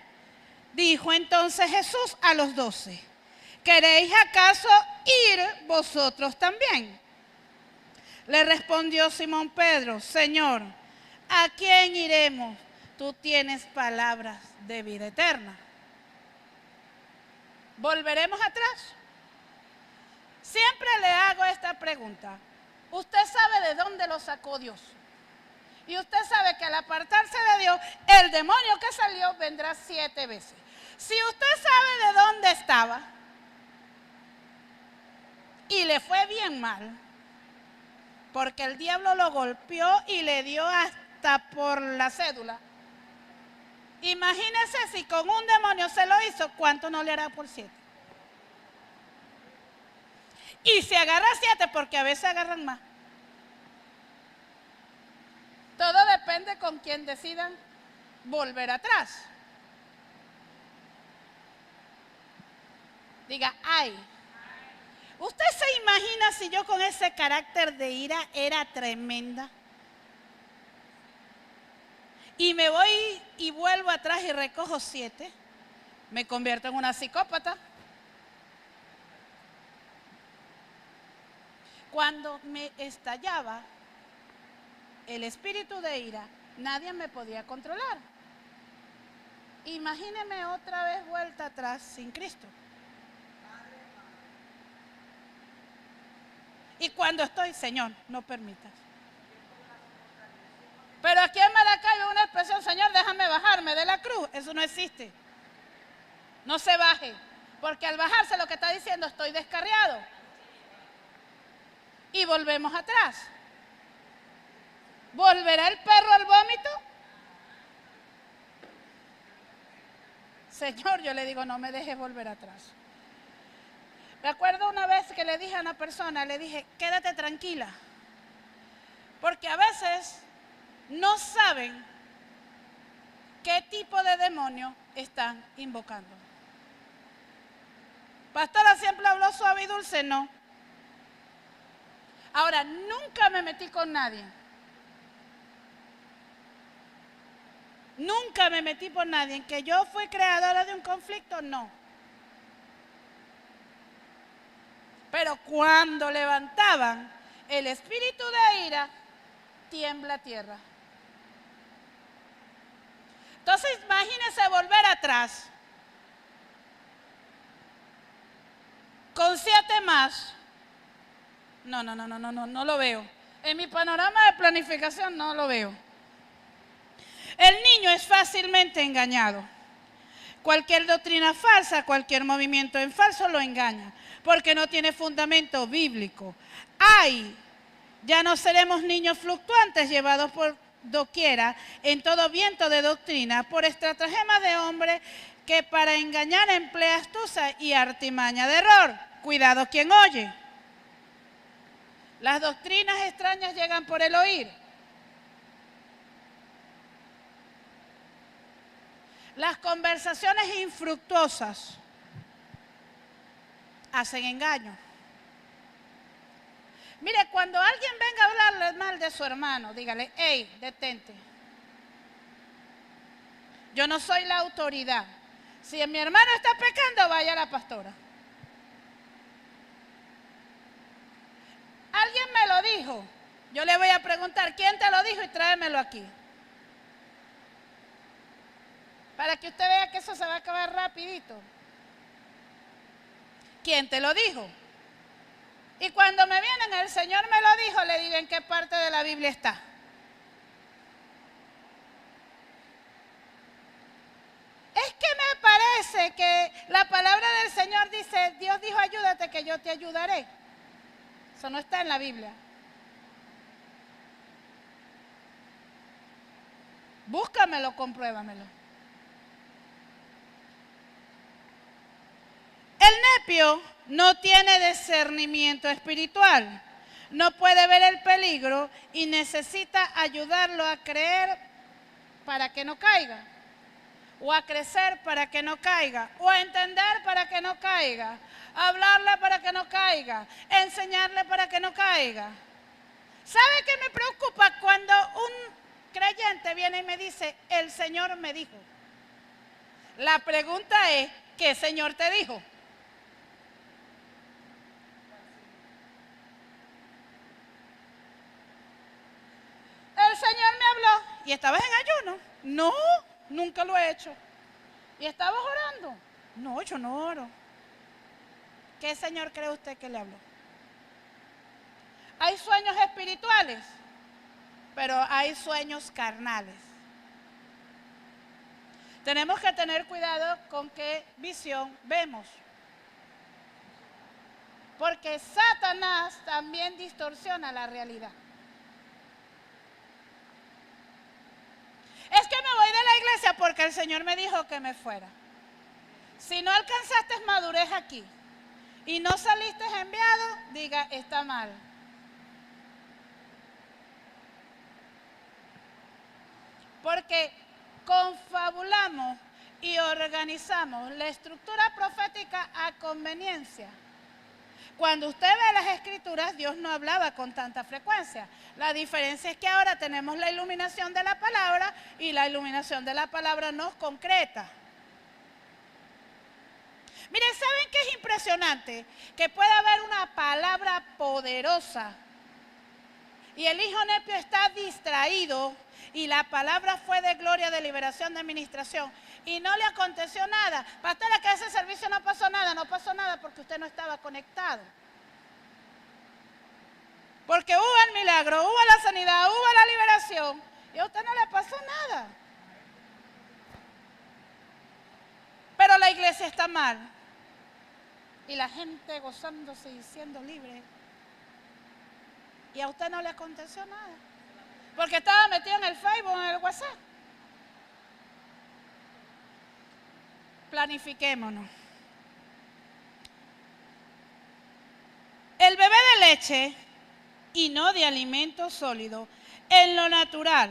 [SPEAKER 1] Dijo entonces Jesús a los 12, ¿queréis acaso ir vosotros también? Le respondió Simón Pedro, Señor, ¿a quién iremos? Tú tienes palabras de vida eterna. ¿Volveremos atrás? Siempre le hago esta pregunta. Usted sabe de dónde lo sacó Dios. Y usted sabe que al apartarse de Dios, el demonio que salió vendrá 7 veces. Si usted sabe de dónde estaba y le fue bien mal, porque el diablo lo golpeó y le dio hasta por la cédula. Imagínese si con un demonio se lo hizo, ¿cuánto no le hará por 7? Y si agarra 7, porque a veces agarran más. Todo depende con quién decidan volver atrás. Diga, ay. ¿Usted se imagina si yo con ese carácter de ira era tremenda? Y me voy y vuelvo atrás y recojo 7. Me convierto en una psicópata. Cuando me estallaba el espíritu de ira, nadie me podía controlar. Imagíneme otra vez vuelta atrás sin Cristo. Y cuando estoy, Señor, no permitas. Pero aquí en Maracaibo una expresión, Señor, déjame bajarme de la cruz. Eso no existe. No se baje, porque al bajarse lo que está diciendo, estoy descarriado. Y volvemos atrás. ¿Volverá el perro al vómito? Señor, yo le digo, no me dejes volver atrás. Me acuerdo una vez que le dije a una persona, le dije, quédate tranquila, porque a veces no saben qué tipo de demonio están invocando. Pastora, siempre habló suave y dulce, no. Ahora, nunca me metí con nadie. Nunca me metí por nadie. En que yo fui creadora de un conflicto, no. Pero cuando levantaban el espíritu de ira, tiembla tierra. Entonces imagínense volver atrás con 7 más. No lo veo. En mi panorama de planificación no lo veo. El niño es fácilmente engañado. Cualquier doctrina falsa, cualquier movimiento en falso lo engaña, porque no tiene fundamento bíblico. ¡Ay! Ya no seremos niños fluctuantes llevados por doquiera en todo viento de doctrina, por estratagemas de hombre que para engañar emplea astucia y artimaña de error. Cuidado quien oye. Las doctrinas extrañas llegan por el oír. Las conversaciones infructuosas hacen engaño. Mire, cuando alguien venga a hablarle mal de su hermano, dígale, hey, detente. Yo no soy la autoridad. Si mi hermano está pecando, vaya a la pastora. Alguien me lo dijo. Yo le voy a preguntar, ¿quién te lo dijo? Y tráemelo aquí. Para que usted vea que eso se va a acabar rapidito. ¿Quién te lo dijo? Y cuando me vienen, el Señor me lo dijo, le digo en qué parte de la Biblia está. Es que me parece que la palabra del Señor dice, Dios dijo, ayúdate que yo te ayudaré. Eso no está en la Biblia. Búscamelo, compruébamelo. El nepio no tiene discernimiento espiritual, no puede ver el peligro y necesita ayudarlo a creer para que no caiga, o a crecer para que no caiga, o a entender para que no caiga, a hablarle para que no caiga, enseñarle para que no caiga. ¿Sabe qué me preocupa cuando un creyente viene y me dice, el Señor me dijo? La pregunta es, ¿qué Señor te dijo? El Señor me habló y estabas en ayuno. No, nunca lo he hecho. ¿Y estabas orando? No, yo no oro. ¿Qué Señor cree usted que le habló? Hay sueños espirituales, pero hay sueños carnales. Tenemos que tener cuidado con qué visión vemos. Porque Satanás también distorsiona la realidad. Es que me voy de la iglesia porque el Señor me dijo que me fuera. Si no alcanzaste madurez aquí y no saliste enviado, diga, está mal. Porque confabulamos y organizamos la estructura profética a conveniencia. Cuando usted ve las escrituras, Dios no hablaba con tanta frecuencia. La diferencia es que ahora tenemos la iluminación de la palabra y la iluminación de la palabra nos concreta. Miren, ¿saben qué es impresionante? Que puede haber una palabra poderosa y el hijo nepio está distraído y la palabra fue de gloria, de liberación, de administración y no le aconteció nada. Pastora, que ese servicio no pasó nada porque usted no estaba conectado. Porque hubo el milagro, hubo la sanidad, hubo la liberación y a usted no le pasó nada. Pero la iglesia está mal y la gente gozándose y siendo libre. Y a usted no le aconteció nada. Porque estaba metido en el Facebook, en el WhatsApp. Planifiquémonos. El bebé de leche y no de alimento sólido, en lo natural,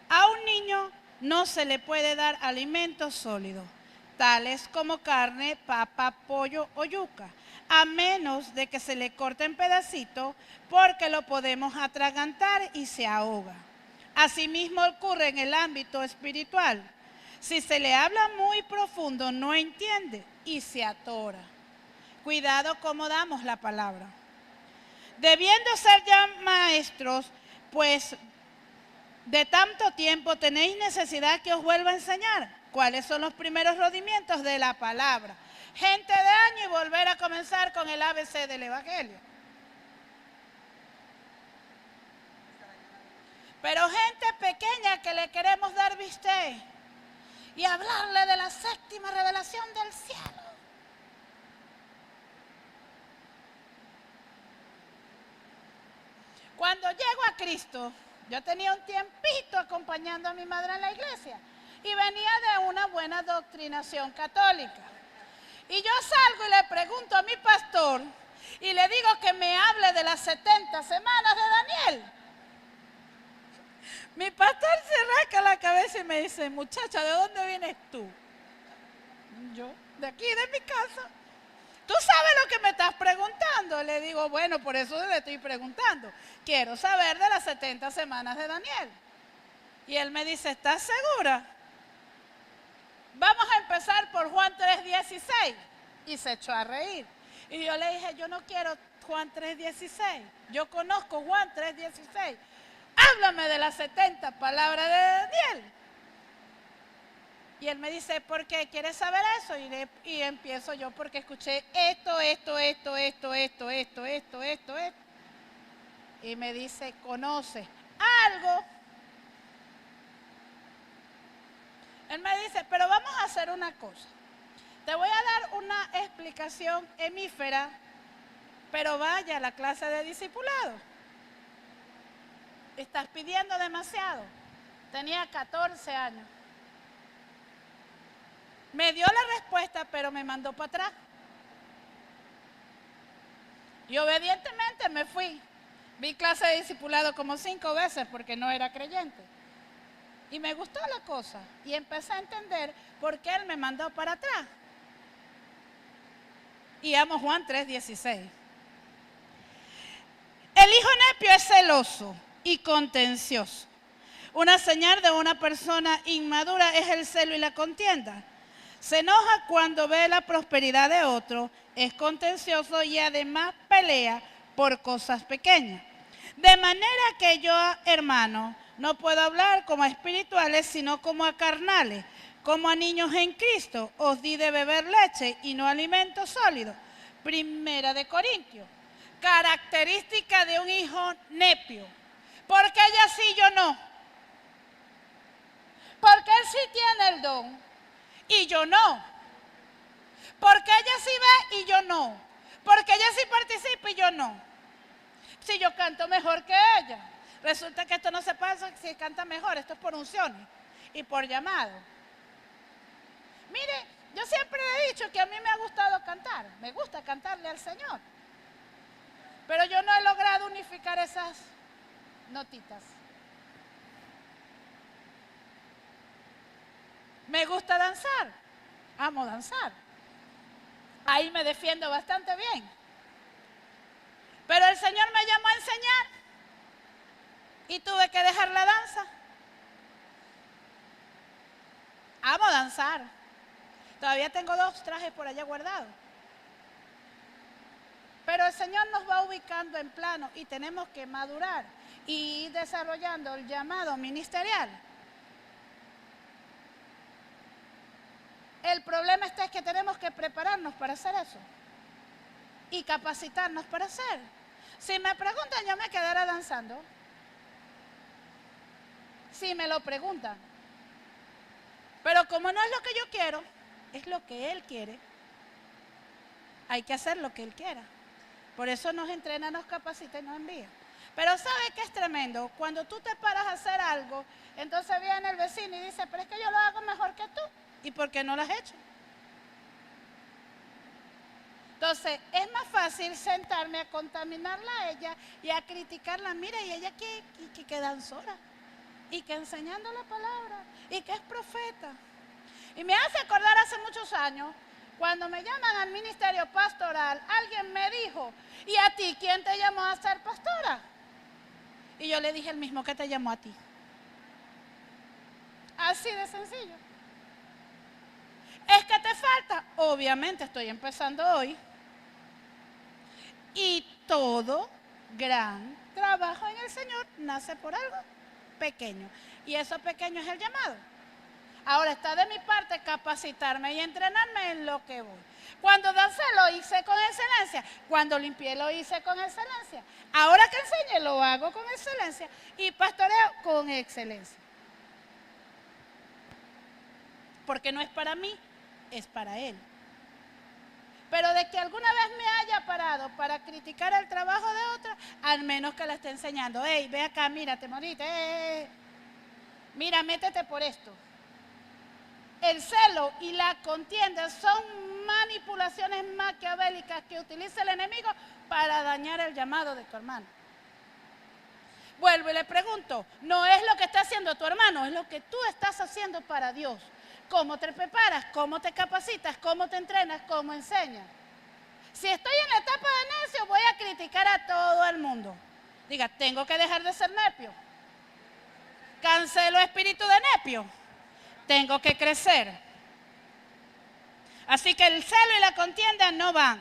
[SPEAKER 1] a un niño no se le puede dar alimento sólido, tales como carne, papa, pollo o yuca, a menos de que se le corte en pedacitos, porque lo podemos atragantar y se ahoga. Asimismo ocurre en el ámbito espiritual. Si se le habla muy profundo, no entiende y se atora. Cuidado cómo damos la palabra. Debiendo ser ya maestros, pues de tanto tiempo tenéis necesidad que os vuelva a enseñar cuáles son los primeros rudimentos de la palabra. Gente de año y volver a comenzar con el ABC del Evangelio. Pero gente pequeña que le queremos dar bistec y hablarle de la séptima revelación del cielo. Cuando llego a Cristo, yo tenía un tiempito acompañando a mi madre en la iglesia y venía de una buena doctrinación católica. Y yo salgo y le pregunto a mi pastor y le digo que me hable de las 70 semanas de Daniel. Mi pastor se rasca la cabeza y me dice, muchacha, ¿de dónde vienes tú? Yo, de aquí, de mi casa. ¿Tú sabes lo que me estás preguntando? Le digo, bueno, por eso le estoy preguntando. Quiero saber de las 70 semanas de Daniel. Y él me dice, ¿estás segura? Vamos a empezar por Juan 3:16. Y se echó a reír. Y yo le dije, yo no quiero Juan 3:16. Yo conozco Juan 3:16. Háblame de las 70 palabras de Daniel. Y él me dice, ¿por qué? ¿Quieres saber eso? Y empiezo yo porque escuché esto. Y me dice, ¿conoces algo? Él me dice, pero vamos a hacer una cosa. Te voy a dar una explicación hemífera, pero vaya a la clase de discipulado. Estás pidiendo demasiado. Tenía 14 años. Me dio la respuesta, pero me mandó para atrás. Y obedientemente me fui. Vi clase de discipulado como 5 veces porque no era creyente. Y me gustó la cosa. Y empecé a entender por qué él me mandó para atrás. Y amo Juan 3:16. El hijo nepio es celoso y contencioso. Una señal de una persona inmadura es el celo y la contienda. Se enoja cuando ve la prosperidad de otro, es contencioso y además pelea por cosas pequeñas. De manera que yo, hermano, no puedo hablar como a espirituales, sino como a carnales, como a niños en Cristo. Os di de beber leche y no alimento sólido. Primera de Corintios. Característica de un hijo nepio. Porque ella sí, yo no. Porque él sí tiene el don. Y yo no. Porque ella sí ve y yo no. Porque ella sí participa y yo no. Si yo canto mejor que ella. Resulta que esto no se pasa si canta mejor. Esto es por unciones y por llamado. Mire, yo siempre he dicho que a mí me ha gustado cantar. Me gusta cantarle al Señor. Pero yo no he logrado unificar esas notitas. Me gusta danzar, amo danzar. Ahí me defiendo bastante bien. Pero el Señor me llamó a enseñar y tuve que dejar la danza. Amo danzar. Todavía tengo 2 trajes por allá guardados. Pero el Señor nos va ubicando en plano y tenemos que madurar. y ir desarrollando el llamado ministerial. El problema está es que tenemos que prepararnos para hacer eso y capacitarnos para hacer. Si me preguntan, yo me quedaré danzando. Si me lo preguntan. Pero como no es lo que yo quiero, es lo que Él quiere. Hay que hacer lo que Él quiera. Por eso nos entrena, nos capacita y nos envía. Pero ¿sabe qué es tremendo? Cuando tú te paras a hacer algo, entonces viene el vecino y dice, pero es que yo lo hago mejor que tú. ¿Y por qué no lo has hecho? Entonces, es más fácil sentarme a contaminarla a ella y a criticarla. Mira, y ella que danzora, y que enseñando la palabra, y que es profeta. Y me hace acordar hace muchos años, cuando me llaman al ministerio pastoral, alguien me dijo, ¿y a ti quién te llamó a ser pastora? Y yo le dije el mismo que te llamó a ti. Así de sencillo. ¿Es que te falta? Obviamente estoy empezando hoy. Y todo gran trabajo en el Señor nace por algo pequeño. Y eso pequeño es el llamado. Ahora está de mi parte capacitarme y entrenarme en lo que voy. Cuando dancé lo hice con excelencia. Cuando limpié lo hice con excelencia. Ahora que enseñé lo hago con excelencia. Y pastoreo con excelencia. Porque no es para mí, es para Él. Pero de que alguna vez me haya parado para criticar el trabajo de otra, al menos que la esté enseñando. Hey, ve acá, mira, te moriste. Mira, métete por esto. El celo y la contienda son manipulaciones maquiavélicas que utiliza el enemigo para dañar el llamado de tu hermano. Vuelvo y le pregunto, no es lo que está haciendo tu hermano, es lo que tú estás haciendo para Dios. ¿Cómo te preparas? ¿Cómo te capacitas? ¿Cómo te entrenas? ¿Cómo enseñas? Si estoy en la etapa de necio, voy a criticar a todo el mundo. Diga, tengo que dejar de ser nepio. Cancelo espíritu de nepio. Tengo que crecer. Así que el celo y la contienda no van.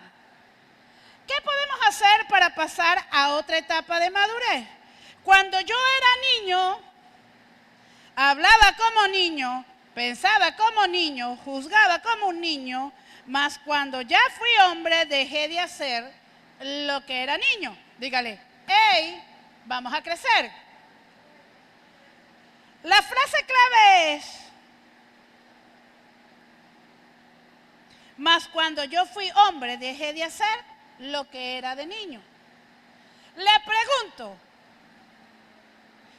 [SPEAKER 1] ¿Qué podemos hacer para pasar a otra etapa de madurez? Cuando yo era niño, hablaba como niño, pensaba como niño, juzgaba como un niño, mas cuando ya fui hombre dejé de hacer lo que era niño. Dígale, hey, vamos a crecer. La frase clave es, mas cuando yo fui hombre dejé de hacer lo que era de niño. Le pregunto,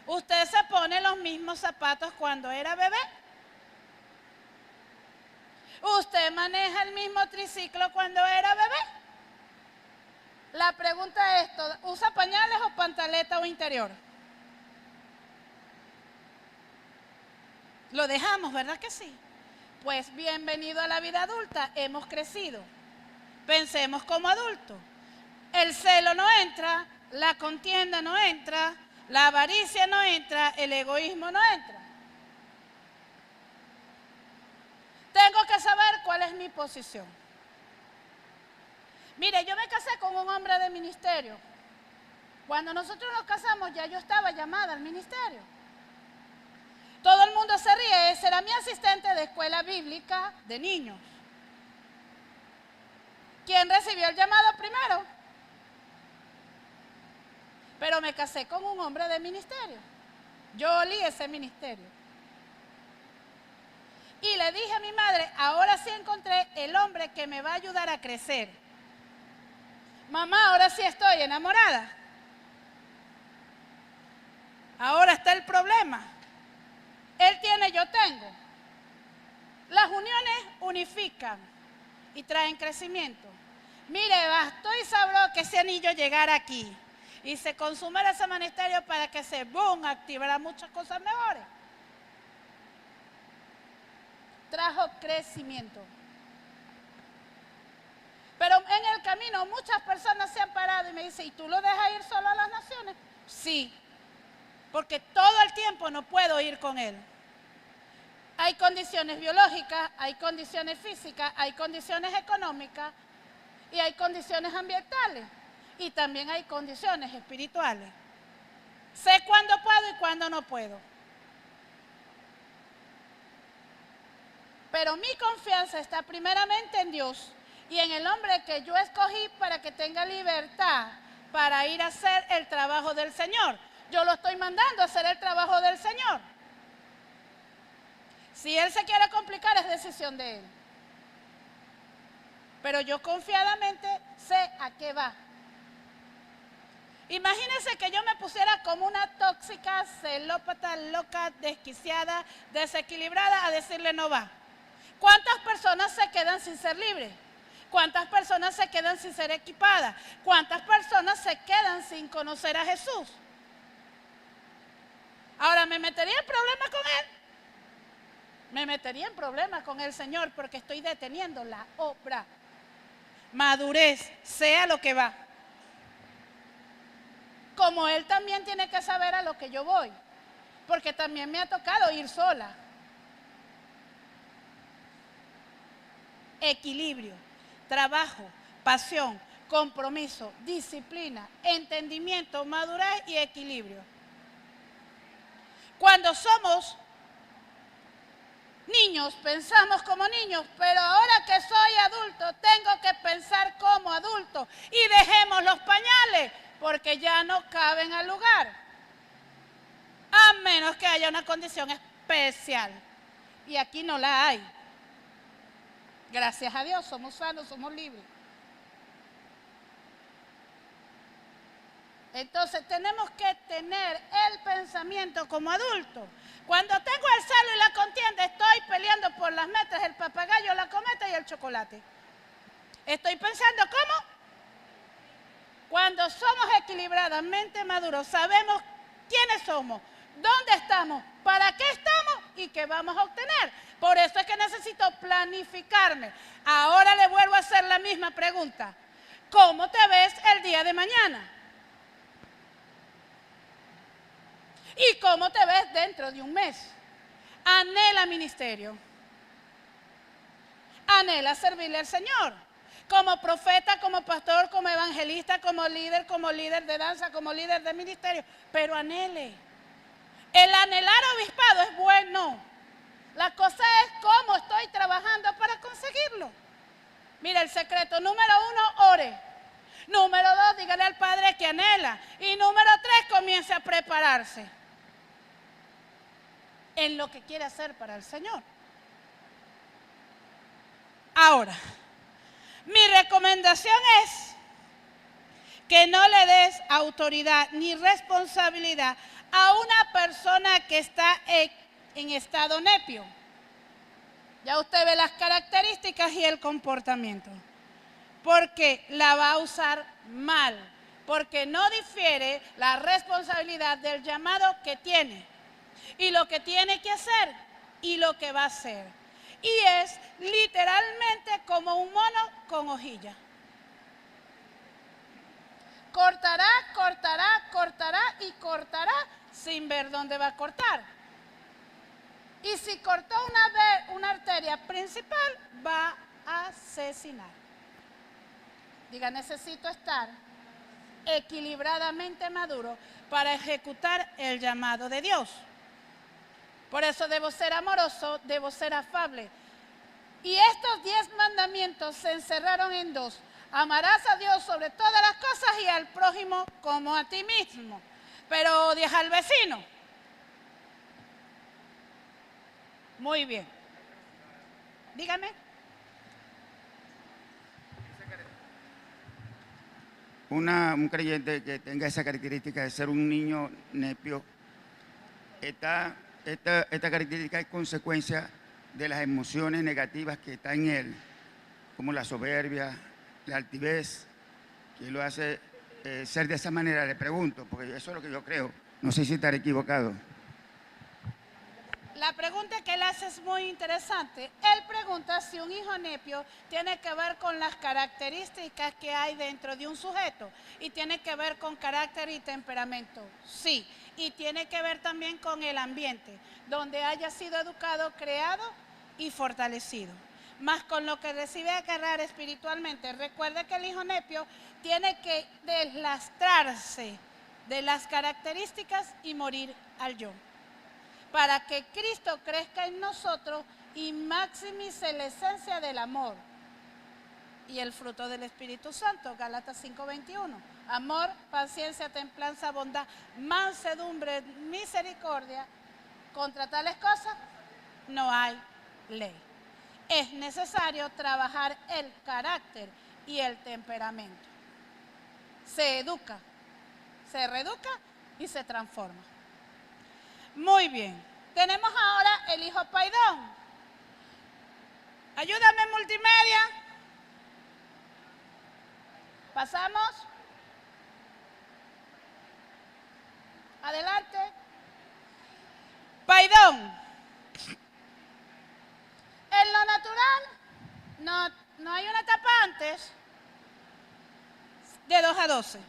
[SPEAKER 1] ¿usted se pone los mismos zapatos cuando era bebé? ¿Usted maneja el mismo triciclo cuando era bebé? La pregunta es, ¿usa pañales o pantaleta o interior? Lo dejamos, ¿verdad que sí? Pues bienvenido a la vida adulta, hemos crecido. Pensemos como adultos. El celo no entra, la contienda no entra, la avaricia no entra, el egoísmo no entra. Tengo que saber cuál es mi posición. Mire, yo me casé con un hombre de ministerio. Cuando nosotros nos casamos ya yo estaba llamada al ministerio. Todo el mundo se ríe, ese era mi asistente de escuela bíblica de niños. ¿Quién recibió el llamado primero? Pero me casé con un hombre de ministerio. Yo olí ese ministerio. Y le dije a mi madre, ahora sí encontré el hombre que me va a ayudar a crecer. Mamá, ahora sí estoy enamorada. Ahora está el problema. Él tiene, yo tengo. Las uniones unifican y traen crecimiento. Mire, bastó y sabró que ese anillo llegara aquí y se consumara ese ministerio para que se activara muchas cosas mejores. Trajo crecimiento. Pero en el camino muchas personas se han parado y me dicen, ¿y tú lo dejas ir solo a las naciones? Sí, porque todo el tiempo no puedo ir con él. Hay condiciones biológicas, hay condiciones físicas, hay condiciones económicas y hay condiciones ambientales. Y también hay condiciones espirituales. Sé cuándo puedo y cuándo no puedo. Pero mi confianza está primeramente en Dios y en el hombre que yo escogí para que tenga libertad para ir a hacer el trabajo del Señor. Yo lo estoy mandando a hacer el trabajo del Señor. Si Él se quiere complicar, es decisión de Él. Pero yo confiadamente sé a qué va. Imagínense que yo me pusiera como una tóxica, celópata, loca, desquiciada, desequilibrada a decirle no va. ¿Cuántas personas se quedan sin ser libres? ¿Cuántas personas se quedan sin ser equipadas? ¿Cuántas personas se quedan sin conocer a Jesús? Ahora, ¿me metería en problemas con Él? Me metería en problemas con el Señor porque estoy deteniendo la obra. Madurez, sea lo que va. Como Él también tiene que saber a lo que yo voy, porque también me ha tocado ir sola. Equilibrio, trabajo, pasión, compromiso, disciplina, entendimiento, madurez y equilibrio. Cuando somos niños, pensamos como niños, pero ahora que soy adulto, tengo que pensar como adulto. Y dejemos los pañales, porque ya no caben al lugar. A menos que haya una condición especial. Y aquí no la hay. Gracias a Dios, somos sanos, somos libres. Entonces tenemos que tener el pensamiento como adulto. Cuando tengo el celo y la contienda, estoy peleando por las metas, el papagayo, la cometa y el chocolate. Estoy pensando ¿cómo? Cuando somos equilibradamente maduros, sabemos quiénes somos, dónde estamos, para qué estamos y qué vamos a obtener. Por eso es que necesito planificarme. Ahora le vuelvo a hacer la misma pregunta. ¿Cómo te ves el día de mañana? ¿Y cómo te ves dentro de un mes? Anhela ministerio. Anhela servirle al Señor. Como profeta, como pastor, como evangelista, como líder de danza, como líder de ministerio. Pero anhele. El anhelar obispado es bueno. La cosa es cómo estoy trabajando para conseguirlo. Mira, el secreto número 1, ore. Número 2, dígale al Padre que anhela. Y número 3, comience a prepararse en lo que quiere hacer para el Señor. Ahora, mi recomendación es que no le des autoridad ni responsabilidad a una persona que está en estado nepio. Ya usted ve las características y el comportamiento. Porque la va a usar mal. Porque no difiere la responsabilidad del llamado que tiene. Y lo que tiene que hacer y lo que va a hacer. Y es literalmente como un mono con hojilla. Cortará, cortará, cortará y cortará sin ver dónde va a cortar. Y si cortó una arteria principal, va a asesinar. Diga, necesito estar equilibradamente maduro para ejecutar el llamado de Dios. Por eso debo ser amoroso, debo ser afable. Y estos 10 mandamientos se encerraron en 2. Amarás a Dios sobre todas las cosas y al prójimo como a ti mismo. Pero odias al vecino. Muy bien. Dígame.
[SPEAKER 2] Un creyente que tenga esa característica de ser un niño nepio, esta característica es consecuencia de las emociones negativas que están en él, como la soberbia, la altivez, que lo hace ser de esa manera. Le pregunto, porque eso es lo que yo creo, no sé si estaré equivocado.
[SPEAKER 1] La pregunta que él hace es muy interesante. Él pregunta si un hijo nepio tiene que ver con las características que hay dentro de un sujeto y tiene que ver con carácter y temperamento. Sí, y tiene que ver también con el ambiente, donde haya sido educado, creado y fortalecido. Más con lo que recibe agarrar espiritualmente. Recuerde que el hijo nepio tiene que deslastrarse de las características y morir al yo, para que Cristo crezca en nosotros y maximice la esencia del amor y el fruto del Espíritu Santo. Gálatas 5:21. Amor, paciencia, templanza, bondad, mansedumbre, misericordia. Contra tales cosas no hay ley. Es necesario trabajar el carácter y el temperamento. Se educa, se reeduca y se transforma. Muy bien. Tenemos ahora el hijo Paidón. Ayúdame, multimedia. Pasamos. Adelante. Paidón. En lo natural, no hay una etapa antes de 2 a 12.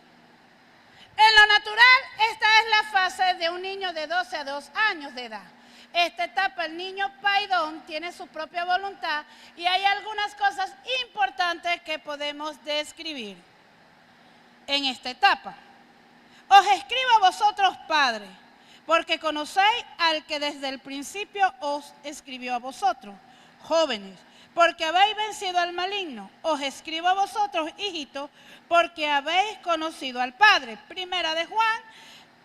[SPEAKER 1] En lo natural, esta es la fase de un niño de 12 a 2 años de edad. Esta etapa, el niño Paidón tiene su propia voluntad y hay algunas cosas importantes que podemos describir en esta etapa. Os escribo a vosotros, padres, porque conocéis al que desde el principio os escribió a vosotros, jóvenes, porque habéis vencido al maligno. Os escribo a vosotros, hijitos, porque habéis conocido al Padre. Primera de Juan,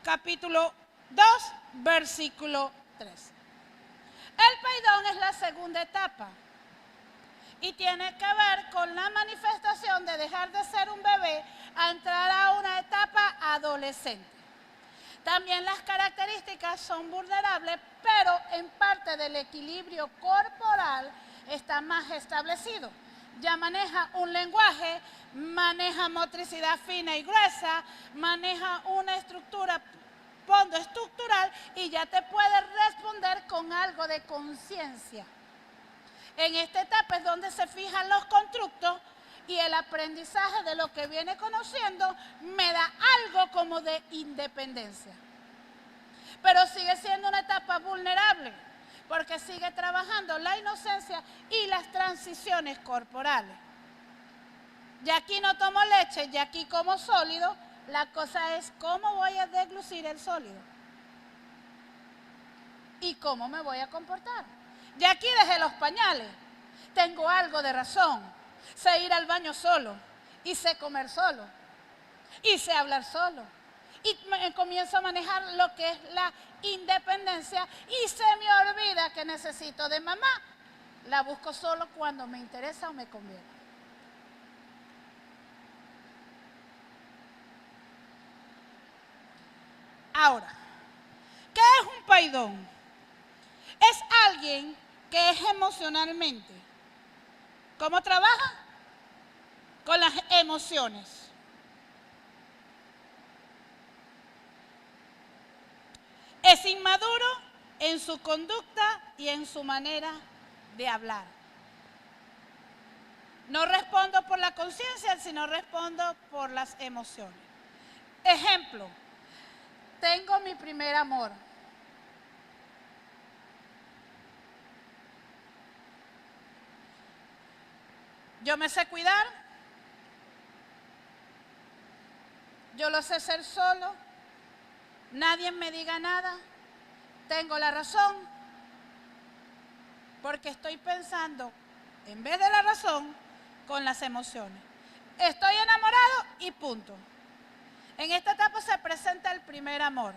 [SPEAKER 1] capítulo 2, versículo 3. El Paidón es la segunda etapa y tiene que ver con la manifestación de dejar de ser un bebé a entrar a una etapa adolescente. También las características son vulnerables, pero en parte del equilibrio corporal está más establecido. Ya maneja un lenguaje, maneja motricidad fina y gruesa, maneja una estructura fondo estructural y ya te puede responder con algo de conciencia. En esta etapa es donde se fijan los constructos y el aprendizaje de lo que viene conociendo me da algo como de independencia. Pero sigue siendo una etapa vulnerable porque sigue trabajando la inocencia y las transiciones corporales. Ya aquí no tomo leche, ya aquí como sólido, la cosa es cómo voy a deglucir el sólido y cómo me voy a comportar. Ya aquí dejé los pañales, tengo algo de razón, sé ir al baño solo y sé comer solo y sé hablar solo y comienzo a manejar lo que es la independencia y se me olvida que necesito de mamá, la busco solo cuando me interesa o me conviene. Ahora, ¿qué es un paidón? Es alguien que es emocionalmente. ¿Cómo trabaja? Con las emociones. Es inmaduro en su conducta y en su manera de hablar. No respondo por la conciencia, sino respondo por las emociones. Ejemplo, tengo mi primer amor. Yo me sé cuidar, yo lo sé ser solo, nadie me diga nada, tengo la razón, porque estoy pensando, en vez de la razón, con las emociones. Estoy enamorado y punto. En esta etapa se presenta el primer amor.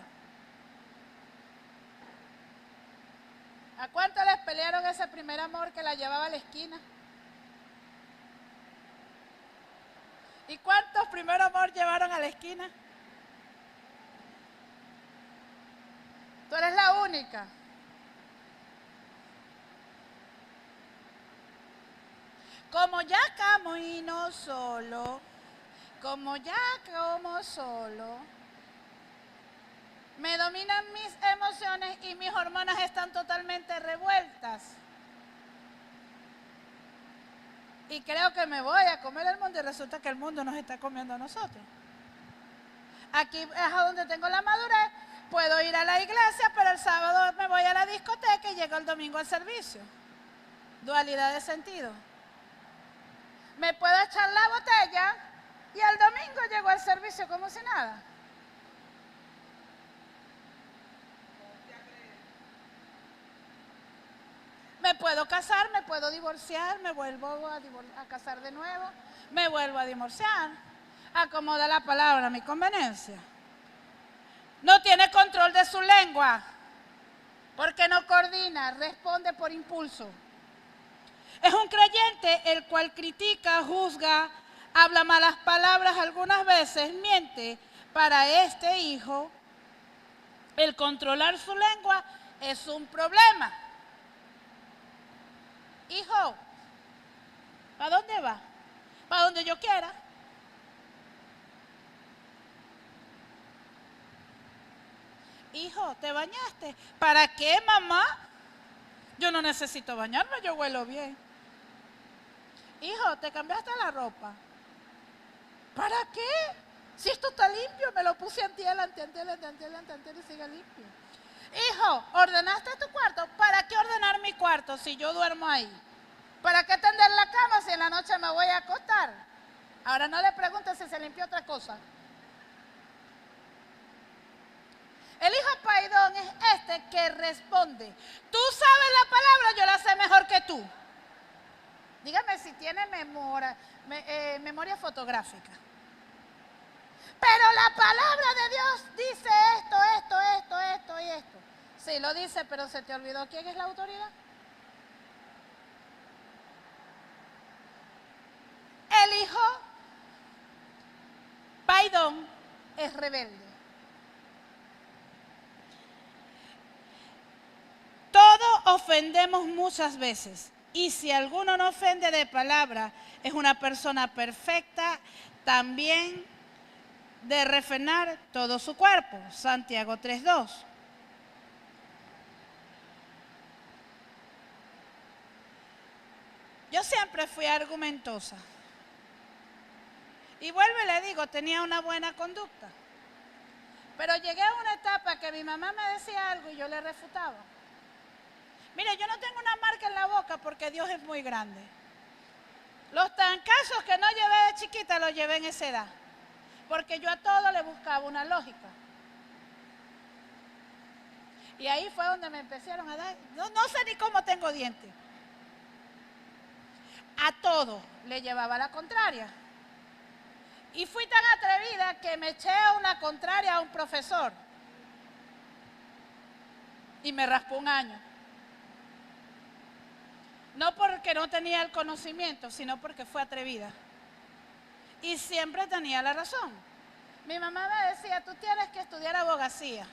[SPEAKER 1] ¿A cuánto les pelearon ese primer amor que la llevaba a la esquina? ¿Y cuántos primer amor llevaron a la esquina? Tú eres la única. Como ya camino solo, como ya como solo, me dominan mis emociones y mis hormonas están totalmente revueltas. Y creo que me voy a comer el mundo y resulta que el mundo nos está comiendo a nosotros. Aquí es a donde tengo la madurez, puedo ir a la iglesia, pero el sábado me voy a la discoteca y llego el domingo al servicio. Dualidad de sentido. Me puedo echar la botella y el domingo llego al servicio como si nada. Me puedo casar, me puedo divorciar, me vuelvo a casar de nuevo, me vuelvo a divorciar. Acomoda la palabra a mi conveniencia. No tiene control de su lengua, porque no coordina, responde por impulso. Es un creyente el cual critica, juzga, habla malas palabras algunas veces, miente. Para este hijo, el controlar su lengua es un problema. Hijo, ¿para dónde va? Para donde yo quiera. Hijo, ¿te bañaste? ¿Para qué, mamá? Yo no necesito bañarme, yo huelo bien. Hijo, ¿te cambiaste la ropa? ¿Para qué? Si esto está limpio, me lo puse antiel y sigue limpio. Hijo, ¿ordenaste tu cuarto? ¿Para qué ordenar mi cuarto si yo duermo ahí? ¿Para qué tender la cama si en la noche me voy a acostar? Ahora no le preguntes si se limpió otra cosa. El hijo paidón es este que responde: tú sabes la palabra, yo la sé mejor que tú. Dígame si tiene memoria fotográfica. Pero la palabra de Dios dice esto y esto. Sí, lo dice, pero se te olvidó quién es la autoridad. El hijo paidón es rebelde. Todos ofendemos muchas veces, y si alguno no ofende de palabra, es una persona perfecta, también de refrenar todo su cuerpo. Santiago 3:2. Yo siempre fui argumentosa. Y vuelvo y le digo, tenía una buena conducta. Pero llegué a una etapa que mi mamá me decía algo y yo le refutaba. Mire, yo no tengo una marca en la boca porque Dios es muy grande. Los trancazos que no llevé de chiquita los llevé en esa edad. Porque yo a todo le buscaba una lógica. Y ahí fue donde me empezaron a dar, no sé ni cómo tengo dientes. A todo le llevaba la contraria. Y fui tan atrevida que me eché una contraria a un profesor. Y me raspó un año. No porque no tenía el conocimiento, sino porque fue atrevida. Y siempre tenía la razón. Mi mamá me decía, tú tienes que estudiar abogacía.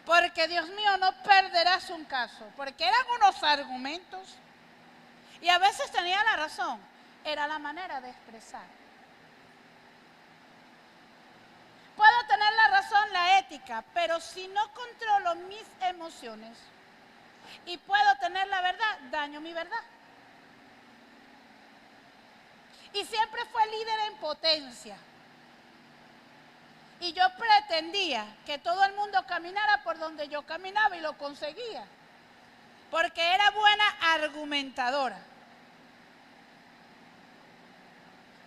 [SPEAKER 1] Porque, Dios mío, no perderás un caso. Porque eran unos argumentos. Y a veces tenía la razón. Era la manera de expresar. Puedo tener la razón, la ética, pero si no controlo mis emociones y puedo tener la verdad, daño mi verdad. Y siempre fue líder en potencia. Y yo pretendía que todo el mundo caminara por donde yo caminaba y lo conseguía. Porque era buena argumentadora.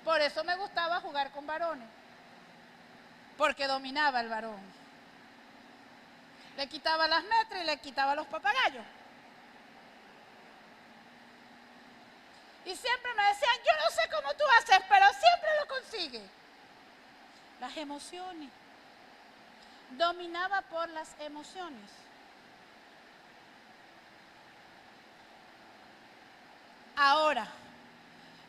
[SPEAKER 1] Por eso me gustaba jugar con varones. Porque dominaba el varón. Le quitaba las metras y le quitaba los papagayos. Y siempre me decían, yo no sé cómo tú haces, pero siempre lo consigues. Las emociones. Dominaba por las emociones. Ahora,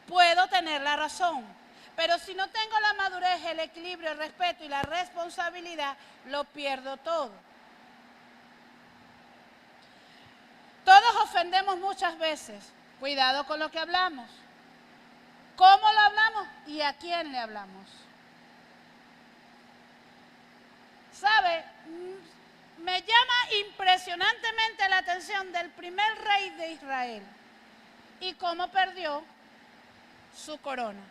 [SPEAKER 1] puedo tener la razón, pero si no tengo la madurez, el equilibrio, el respeto y la responsabilidad, lo pierdo todo. Todos ofendemos muchas veces. Cuidado con lo que hablamos. ¿Cómo lo hablamos y a quién le hablamos? ¿Sabe? Me llama impresionantemente la atención del primer rey de Israel y cómo perdió su corona.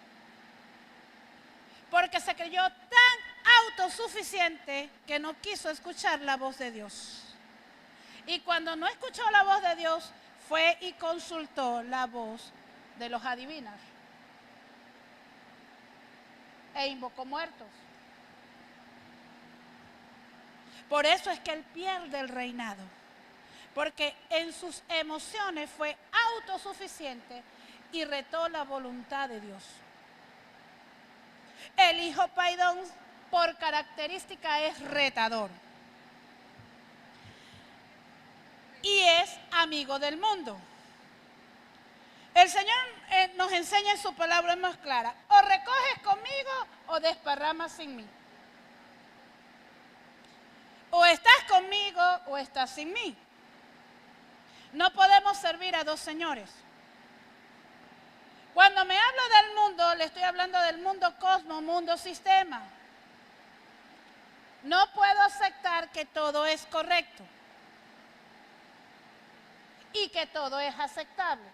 [SPEAKER 1] Porque se creyó tan autosuficiente que no quiso escuchar la voz de Dios. Y cuando no escuchó la voz de Dios, fue y consultó la voz de los adivinos. E invocó muertos. Por eso es que él pierde el reinado. porque en sus emociones fue autosuficiente y retó la voluntad de Dios. El hijo Paidón, por característica, es retador y es amigo del mundo. El Señor nos enseña en su palabra más clara: o recoges conmigo o desparramas sin mí. O estás conmigo o estás sin mí. No podemos servir a dos señores. Cuando me hablo del mundo, le estoy hablando del mundo cosmos, mundo sistema. No puedo aceptar que todo es correcto y que todo es aceptable.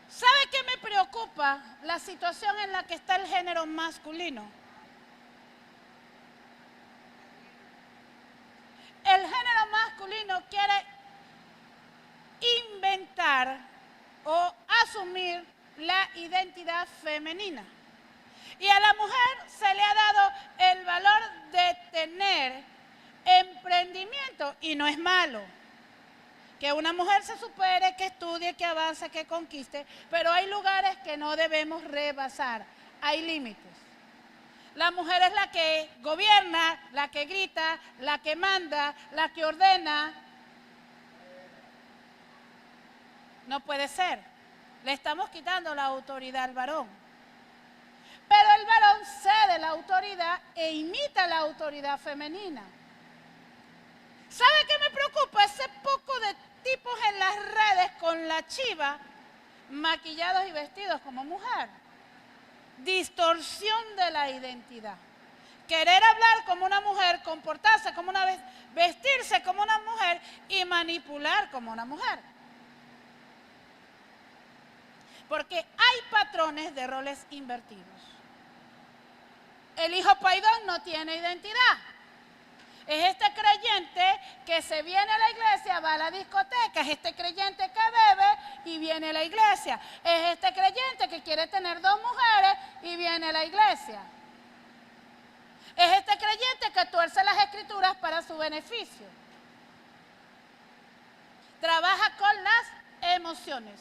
[SPEAKER 1] ¿Sabe qué me preocupa? La situación en la que está el género masculino. El género masculino quiere inventar o asumir la identidad femenina. Y a la mujer se le ha dado el valor de tener emprendimiento, y no es malo. Que una mujer se supere, que estudie, que avance, que conquiste, pero hay lugares que no debemos rebasar, hay límites. La mujer es la que gobierna, la que grita, la que manda, la que ordena. No puede ser. Le estamos quitando la autoridad al varón. Pero el varón cede la autoridad e imita la autoridad femenina. ¿Sabe qué me preocupa? Ese poco de tipos en las redes con la chiva, maquillados y vestidos como mujer. Distorsión de la identidad. Querer hablar como una mujer, comportarse como una vez, vestirse como una mujer y manipular como una mujer. Porque hay patrones de roles invertidos. El hijo Paidón no tiene identidad. Es este creyente que se viene a la iglesia, va a la discoteca. Es este creyente que bebe y viene a la iglesia. Es este creyente que quiere tener 2 mujeres y viene a la iglesia. Es este creyente que tuerce las escrituras para su beneficio. Trabaja con las emociones.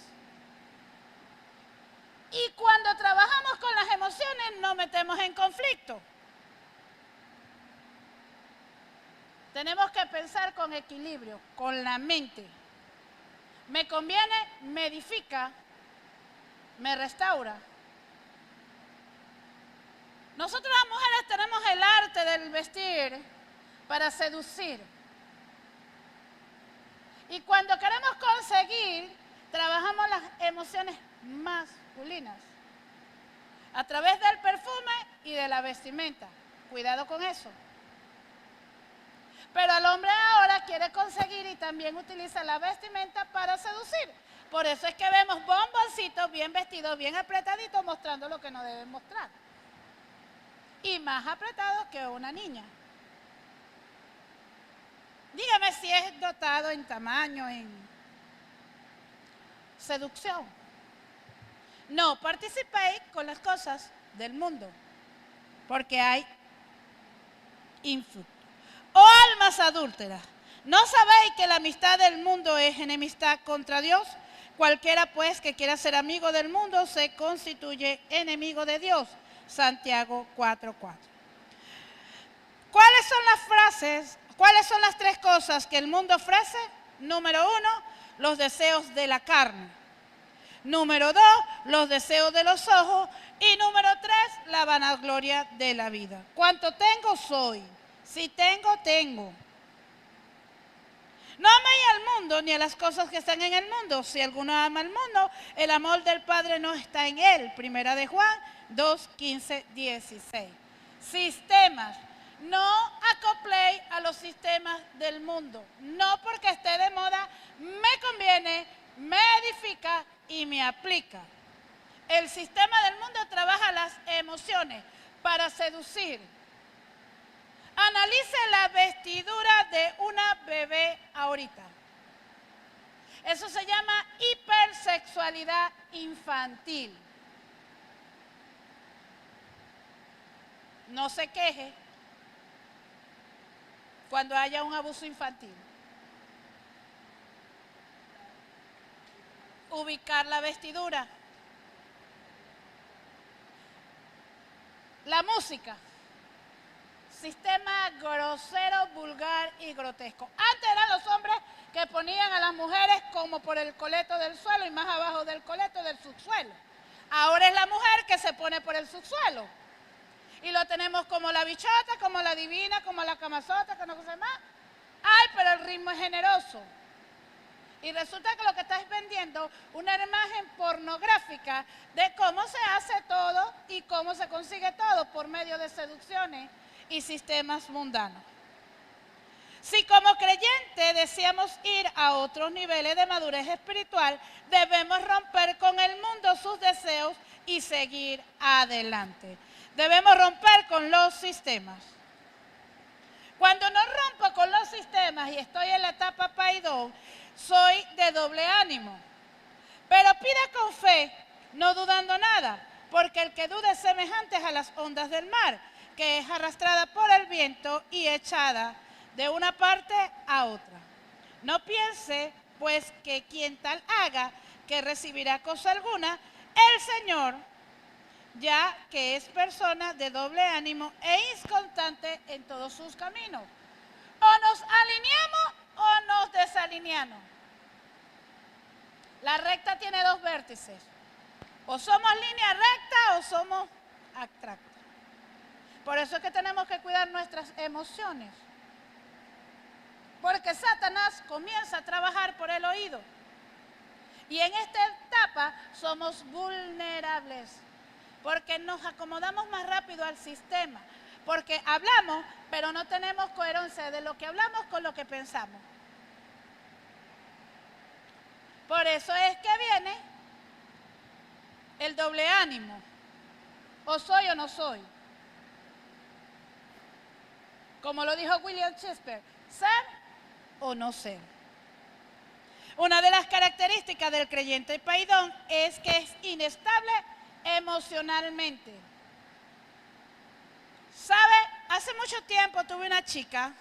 [SPEAKER 1] Y cuando trabajamos con las emociones nos metemos en conflicto. Tenemos que pensar con equilibrio, con la mente. Me conviene, me edifica, me restaura. Nosotros las mujeres tenemos el arte del vestir para seducir. Y cuando queremos conseguir, trabajamos las emociones masculinas a través del perfume y de la vestimenta. Cuidado con eso. Pero el hombre ahora quiere conseguir y también utiliza la vestimenta para seducir. Por eso es que vemos bomboncitos bien vestidos, bien apretaditos, mostrando lo que no deben mostrar. Y más apretados que una niña. Dígame si es dotado en tamaño, en seducción. No participéis con las cosas del mundo, porque hay influjo. Oh almas adúlteras, ¿no sabéis que la amistad del mundo es enemistad contra Dios? Cualquiera pues que quiera ser amigo del mundo se constituye enemigo de Dios. Santiago 4:4. ¿Cuáles son las frases? ¿Cuáles son las 3 cosas que el mundo ofrece? Número 1, los deseos de la carne. Número 2, los deseos de los ojos. Y número 3, la vanagloria de la vida. Cuanto tengo, soy. Si tengo, tengo. No améis al mundo ni a las cosas que están en el mundo. Si alguno ama al mundo, el amor del Padre no está en él. Primera de Juan 2:15-16. Sistemas. No acopléis a los sistemas del mundo. No porque esté de moda, me conviene, me edifica y me aplica. El sistema del mundo trabaja las emociones para seducir. Analice la vestidura de una bebé ahorita. Eso se llama hipersexualidad infantil. No se queje. cuando haya un abuso infantil. Ubicar la vestidura. La música. Sistema grosero, vulgar y grotesco. Antes eran los hombres que ponían a las mujeres como por el coleto del suelo y más abajo del coleto del subsuelo. Ahora es la mujer que se pone por el subsuelo. Y lo tenemos como la bichota, como la divina, como la camazota, que no sé más. Ay, pero el ritmo es generoso. Y resulta que lo que estás vendiendo una imagen pornográfica de cómo se hace todo y cómo se consigue todo por medio de seducciones y sistemas mundanos. Si como creyente deseamos ir a otros niveles de madurez espiritual, debemos romper con el mundo sus deseos y seguir adelante. Debemos romper con los sistemas. Cuando no rompo con los sistemas y estoy en la etapa paidón, soy de doble ánimo. Pero pida con fe, no dudando nada, porque el que duda es semejante a las ondas del mar, que es arrastrada por el viento y echada de una parte a otra. No piense, pues, que quien tal haga, que recibirá cosa alguna, el Señor, ya que es persona de doble ánimo e inconstante en todos sus caminos. O nos alineamos o nos desalineamos. La recta tiene dos vértices. O somos línea recta o somos abstracta. Por eso es que tenemos que cuidar nuestras emociones. Porque Satanás comienza a trabajar por el oído. Y en esta etapa somos vulnerables. Porque nos acomodamos más rápido al sistema. Porque hablamos, pero no tenemos coherencia de lo que hablamos con lo que pensamos. Por eso es que viene el doble ánimo. O soy o no soy. Como lo dijo William Shakespeare, ser o no ser. Una de las características del creyente paidón es que es inestable emocionalmente. ¿Sabe? Hace mucho tiempo tuve una chica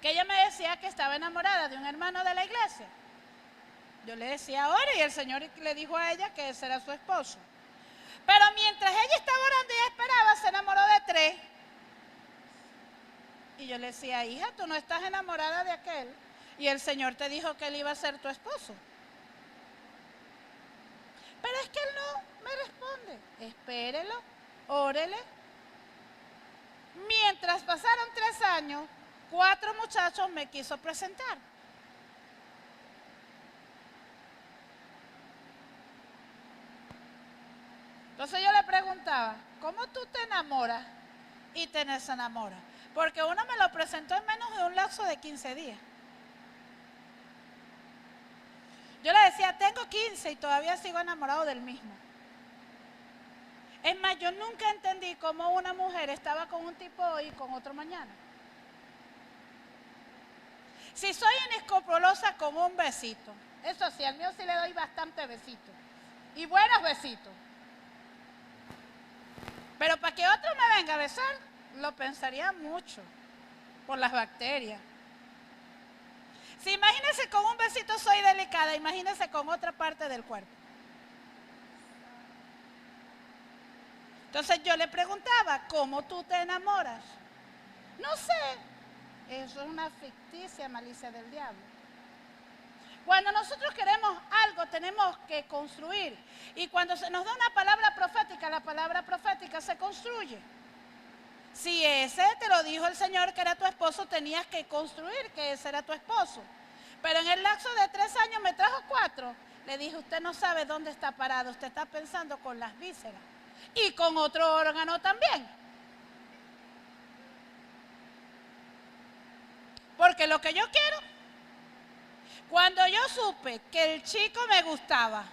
[SPEAKER 1] que ella me decía que estaba enamorada de un hermano de la iglesia. Yo le decía ahora y el Señor le dijo a ella que ese era su esposo. Pero mientras ella estaba orando y esperaba, se enamoró de 3. Y yo le decía, hija, tú no estás enamorada de aquel. Y el Señor te dijo que él iba a ser tu esposo. Pero es que él no me responde. Espérelo, órele. Mientras pasaron 3 años, 4 muchachos me quiso presentar. Entonces yo le preguntaba, ¿cómo tú te enamoras y te desenamoras? Porque uno me lo presentó en menos de un lapso de 15 días. Yo le decía, tengo 15 y todavía sigo enamorado del mismo. Es más, yo nunca entendí cómo una mujer estaba con un tipo hoy y con otro mañana. Si soy inescrupulosa con un besito, eso sí, al mío sí le doy bastante besitos. Y buenos besitos. Pero para que otro me venga a besar, lo pensaría mucho por las bacterias. Si imagínense con un besito soy delicada, imagínense con otra parte del cuerpo. Entonces yo le preguntaba, ¿cómo tú te enamoras? No sé, eso es una ficticia malicia del diablo. Cuando nosotros queremos algo, tenemos que construir. Y cuando se nos da una palabra profética, la palabra profética se construye. Si ese te lo dijo el Señor que era tu esposo, tenías que construir que ese era tu esposo. Pero en el lapso de 3 años me trajo 4. Le dije, usted no sabe dónde está parado, usted está pensando con las vísceras. Y con otro órgano también. Porque lo que yo quiero, cuando yo supe que el chico me gustaba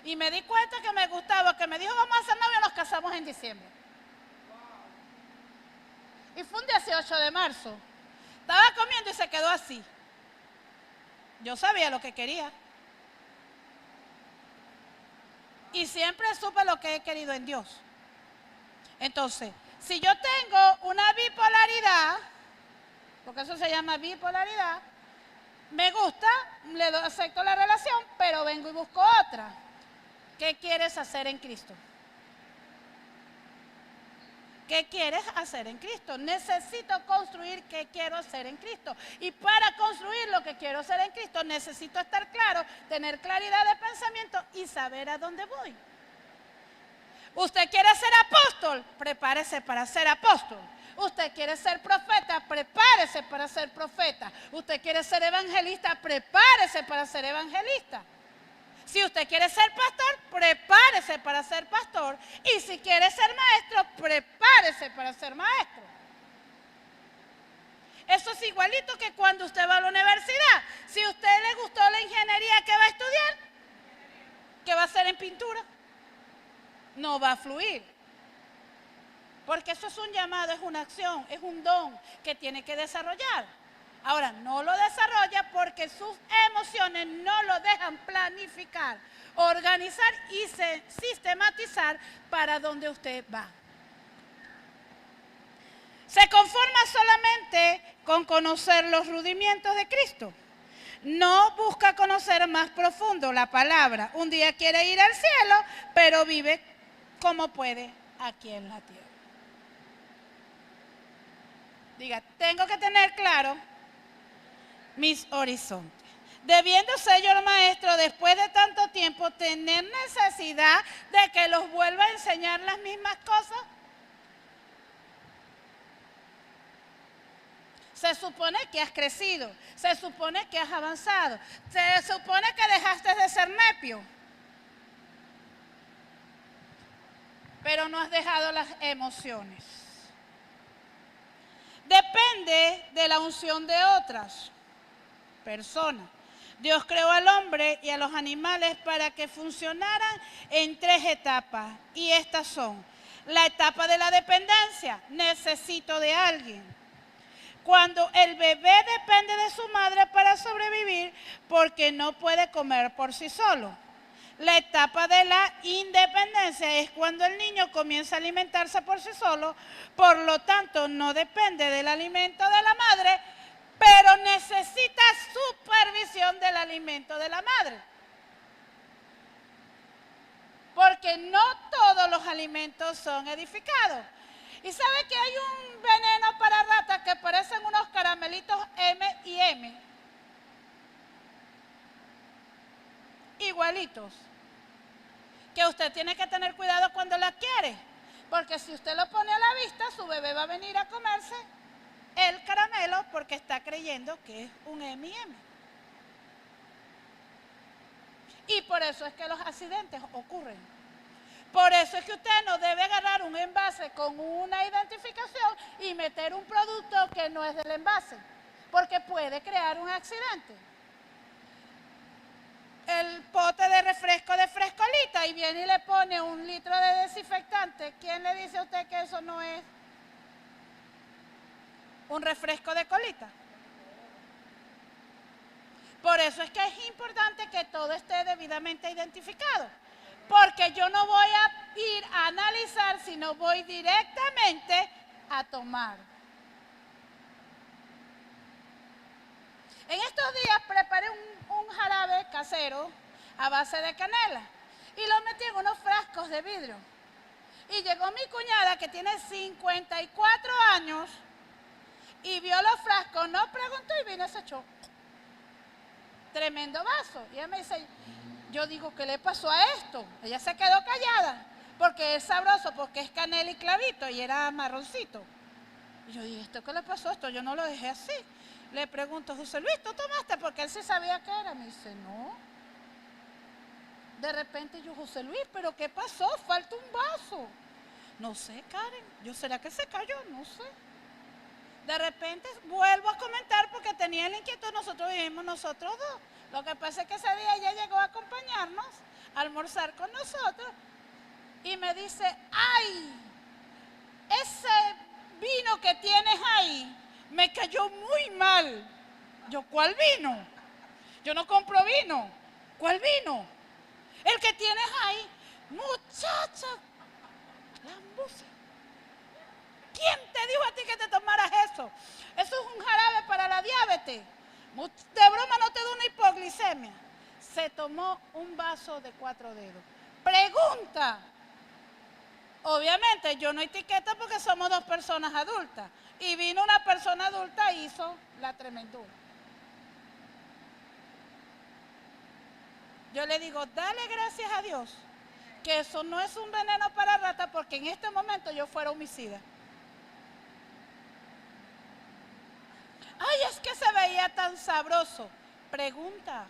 [SPEAKER 1] y me di cuenta que me gustaba, que me dijo vamos a ser novios, nos casamos en diciembre. Y fue un 18 de marzo. Estaba comiendo y se quedó así. Yo sabía lo que quería. Y siempre supe lo que he querido en Dios. Entonces, si yo tengo una bipolaridad, porque eso se llama bipolaridad. Me gusta, acepto la relación, pero vengo y busco otra. ¿Qué quieres hacer en Cristo? ¿Qué quieres hacer en Cristo? Necesito construir qué quiero hacer en Cristo. Y para construir lo que quiero hacer en Cristo, necesito estar claro, tener claridad de pensamiento y saber a dónde voy. Usted quiere ser apóstol, prepárese para ser apóstol. Usted quiere ser profeta, prepárese para ser profeta. Usted quiere ser evangelista, prepárese para ser evangelista. Si usted quiere ser pastor, prepárese para ser pastor. Y si quiere ser maestro, prepárese para ser maestro. Eso es igualito que cuando usted va a la universidad. Si a usted le gustó la ingeniería, ¿qué va a estudiar? ¿Qué va a hacer en pintura? No va a fluir. Porque eso es un llamado, es una acción, es un don que tiene que desarrollar. Ahora, no lo desarrolla porque sus emociones no lo dejan planificar, organizar y sistematizar para donde usted va. Se conforma solamente con conocer los rudimentos de Cristo. No busca conocer más profundo la palabra. Un día quiere ir al cielo, pero vive como puede aquí en la tierra. Diga, tengo que tener claro mis horizontes. Debiendo ser yo el maestro, después de tanto tiempo, tener necesidad de que los vuelva a enseñar las mismas cosas. Se supone que has crecido, se supone que has avanzado, se supone que dejaste de ser nepio, pero no has dejado las emociones. Depende de la unción de otras personas. Dios creó al hombre y a los animales para que funcionaran en 3 etapas. Y estas son: la etapa de la dependencia, necesito de alguien. Cuando el bebé depende de su madre para sobrevivir porque no puede comer por sí solo. La etapa de la independencia es cuando el niño comienza a alimentarse por sí solo, por lo tanto no depende del alimento de la madre, pero necesita supervisión del alimento de la madre. Porque no todos los alimentos son edificados. ¿Y sabe que hay un veneno para ratas que parecen unos caramelitos M&M? Igualitos. Que usted tiene que tener cuidado cuando la quiere. Porque si usted lo pone a la vista, su bebé va a venir a comerse el caramelo porque está creyendo que es un M&M. Y por eso es que los accidentes ocurren. Por eso es que usted no debe agarrar un envase con una identificación y meter un producto que no es del envase, porque puede crear un accidente. El pote de refresco de Frescolita y viene y le pone 1 litro de desinfectante. ¿Quién le dice a usted que eso no es un refresco de colita? Por eso es que es importante que todo esté debidamente identificado. Porque yo no voy a ir a analizar, sino voy directamente a tomar. En estos días preparé un jarabe casero a base de canela y lo metí en unos frascos de vidrio. Y llegó mi cuñada que tiene 54 años y vio los frascos, no preguntó y vino y se echó. Tremendo vaso. Y ella me dice, yo digo, ¿qué le pasó a esto? Ella se quedó callada porque es sabroso, porque es canela y clavito y era marroncito. Y yo dije, ¿esto qué le pasó a esto? Yo no lo dejé así. Le pregunto, José Luis, ¿tú tomaste? Porque él sí sabía qué era. Me dice, no. De repente yo, José Luis, ¿pero qué pasó? Falta un vaso. No sé, Karen. ¿Será que se cayó? No sé. De repente vuelvo a comentar porque tenía la inquietud, nosotros vivimos nosotros dos. Lo que pasa es que ese día ella llegó a acompañarnos, a almorzar con nosotros y me dice, ¡ay! Ese vino que tienes ahí me cayó muy mal. Yo, ¿cuál vino? Yo no compro vino. ¿Cuál vino? El que tienes ahí. Muchacha, la música. ¿Quién te dijo a ti que te tomaras eso? Eso es un jarabe diabetes. De broma no te da una hipoglicemia. Se tomó un vaso de 4 dedos. Pregunta. Obviamente yo no etiqueto porque somos 2 personas adultas. Y vino una persona adulta e hizo la tremendura. Yo le digo, dale gracias a Dios que eso no es un veneno para rata, porque en este momento yo fuera homicida. Ay, es que se veía tan sabroso. Pregunta,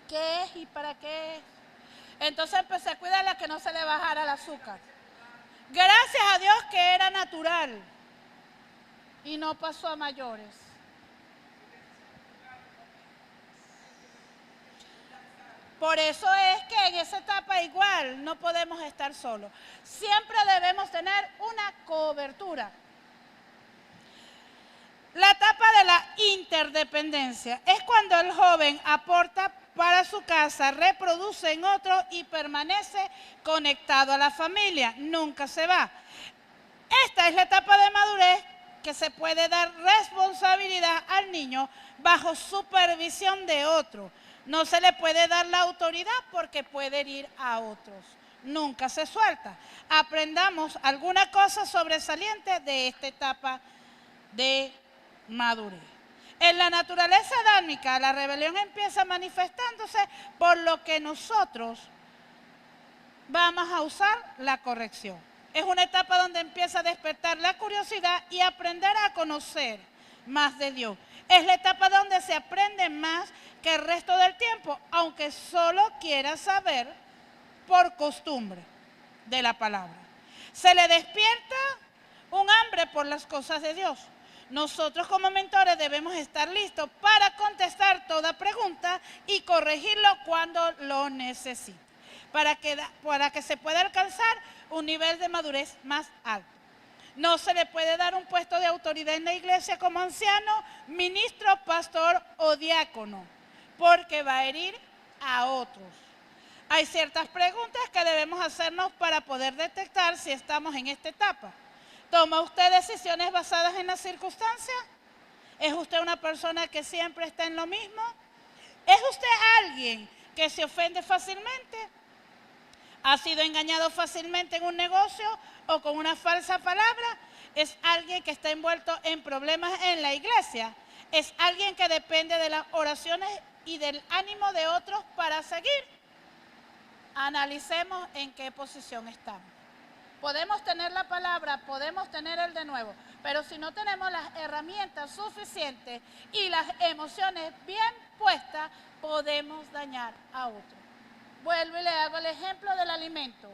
[SPEAKER 1] ¿qué es y para qué es? Entonces empecé a cuidarla que no se le bajara el azúcar. Gracias a Dios que era natural y no pasó a mayores. Por eso es que en esa etapa igual no podemos estar solos. Siempre debemos tener una cobertura. La etapa de la interdependencia es cuando el joven aporta para su casa, reproduce en otro y permanece conectado a la familia, nunca se va. Esta es la etapa de madurez que se puede dar responsabilidad al niño bajo supervisión de otro. No se le puede dar la autoridad porque puede herir a otros. Nunca se suelta. Aprendamos alguna cosa sobresaliente de esta etapa de madurez. En la naturaleza adámica, la rebelión empieza manifestándose por lo que nosotros vamos a usar la corrección. Es una etapa donde empieza a despertar la curiosidad y aprender a conocer más de Dios. Es la etapa donde se aprende más que el resto del tiempo, aunque solo quiera saber por costumbre de la palabra. Se le despierta un hambre por las cosas de Dios. Nosotros como mentores debemos estar listos para contestar toda pregunta y corregirlo cuando lo necesite, para que se pueda alcanzar un nivel de madurez más alto. No se le puede dar un puesto de autoridad en la iglesia como anciano, ministro, pastor o diácono, porque va a herir a otros. Hay ciertas preguntas que debemos hacernos para poder detectar si estamos en esta etapa. ¿Toma usted decisiones basadas en las circunstancias? ¿Es usted una persona que siempre está en lo mismo? ¿Es usted alguien que se ofende fácilmente? ¿Ha sido engañado fácilmente en un negocio o con una falsa palabra? ¿Es alguien que está envuelto en problemas en la iglesia? ¿Es alguien que depende de las oraciones y del ánimo de otros para seguir? Analicemos en qué posición estamos. Podemos tener la palabra, podemos tener el de nuevo, pero si no tenemos las herramientas suficientes y las emociones bien puestas, podemos dañar a otros. Vuelvo y le hago el ejemplo del alimento.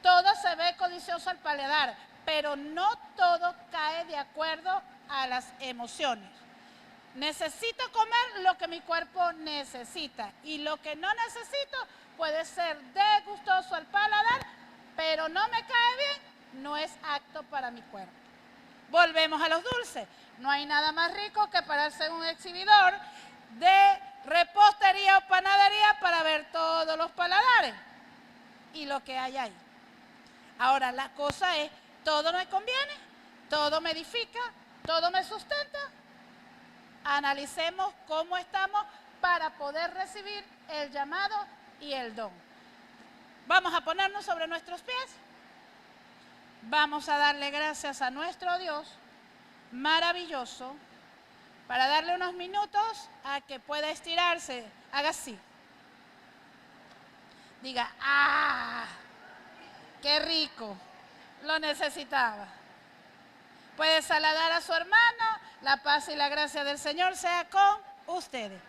[SPEAKER 1] Todo se ve codicioso al paladar, pero no todo cae de acuerdo a las emociones. Necesito comer lo que mi cuerpo necesita y lo que no necesito puede ser disgustoso al paladar, pero no me cae bien, no es apto para mi cuerpo. Volvemos a los dulces. No hay nada más rico que pararse en un exhibidor de repostería o panadería para ver todos los paladares y lo que hay ahí. Ahora, la cosa es, todo me conviene, todo me edifica, todo me sustenta. Analicemos cómo estamos para poder recibir el llamado y el don. Vamos a ponernos sobre nuestros pies. Vamos a darle gracias a nuestro Dios maravilloso, para darle unos minutos a que pueda estirarse. Haga así. Diga, ¡ah! ¡Qué rico! Lo necesitaba. Puede saludar a su hermano. La paz y la gracia del Señor sea con ustedes.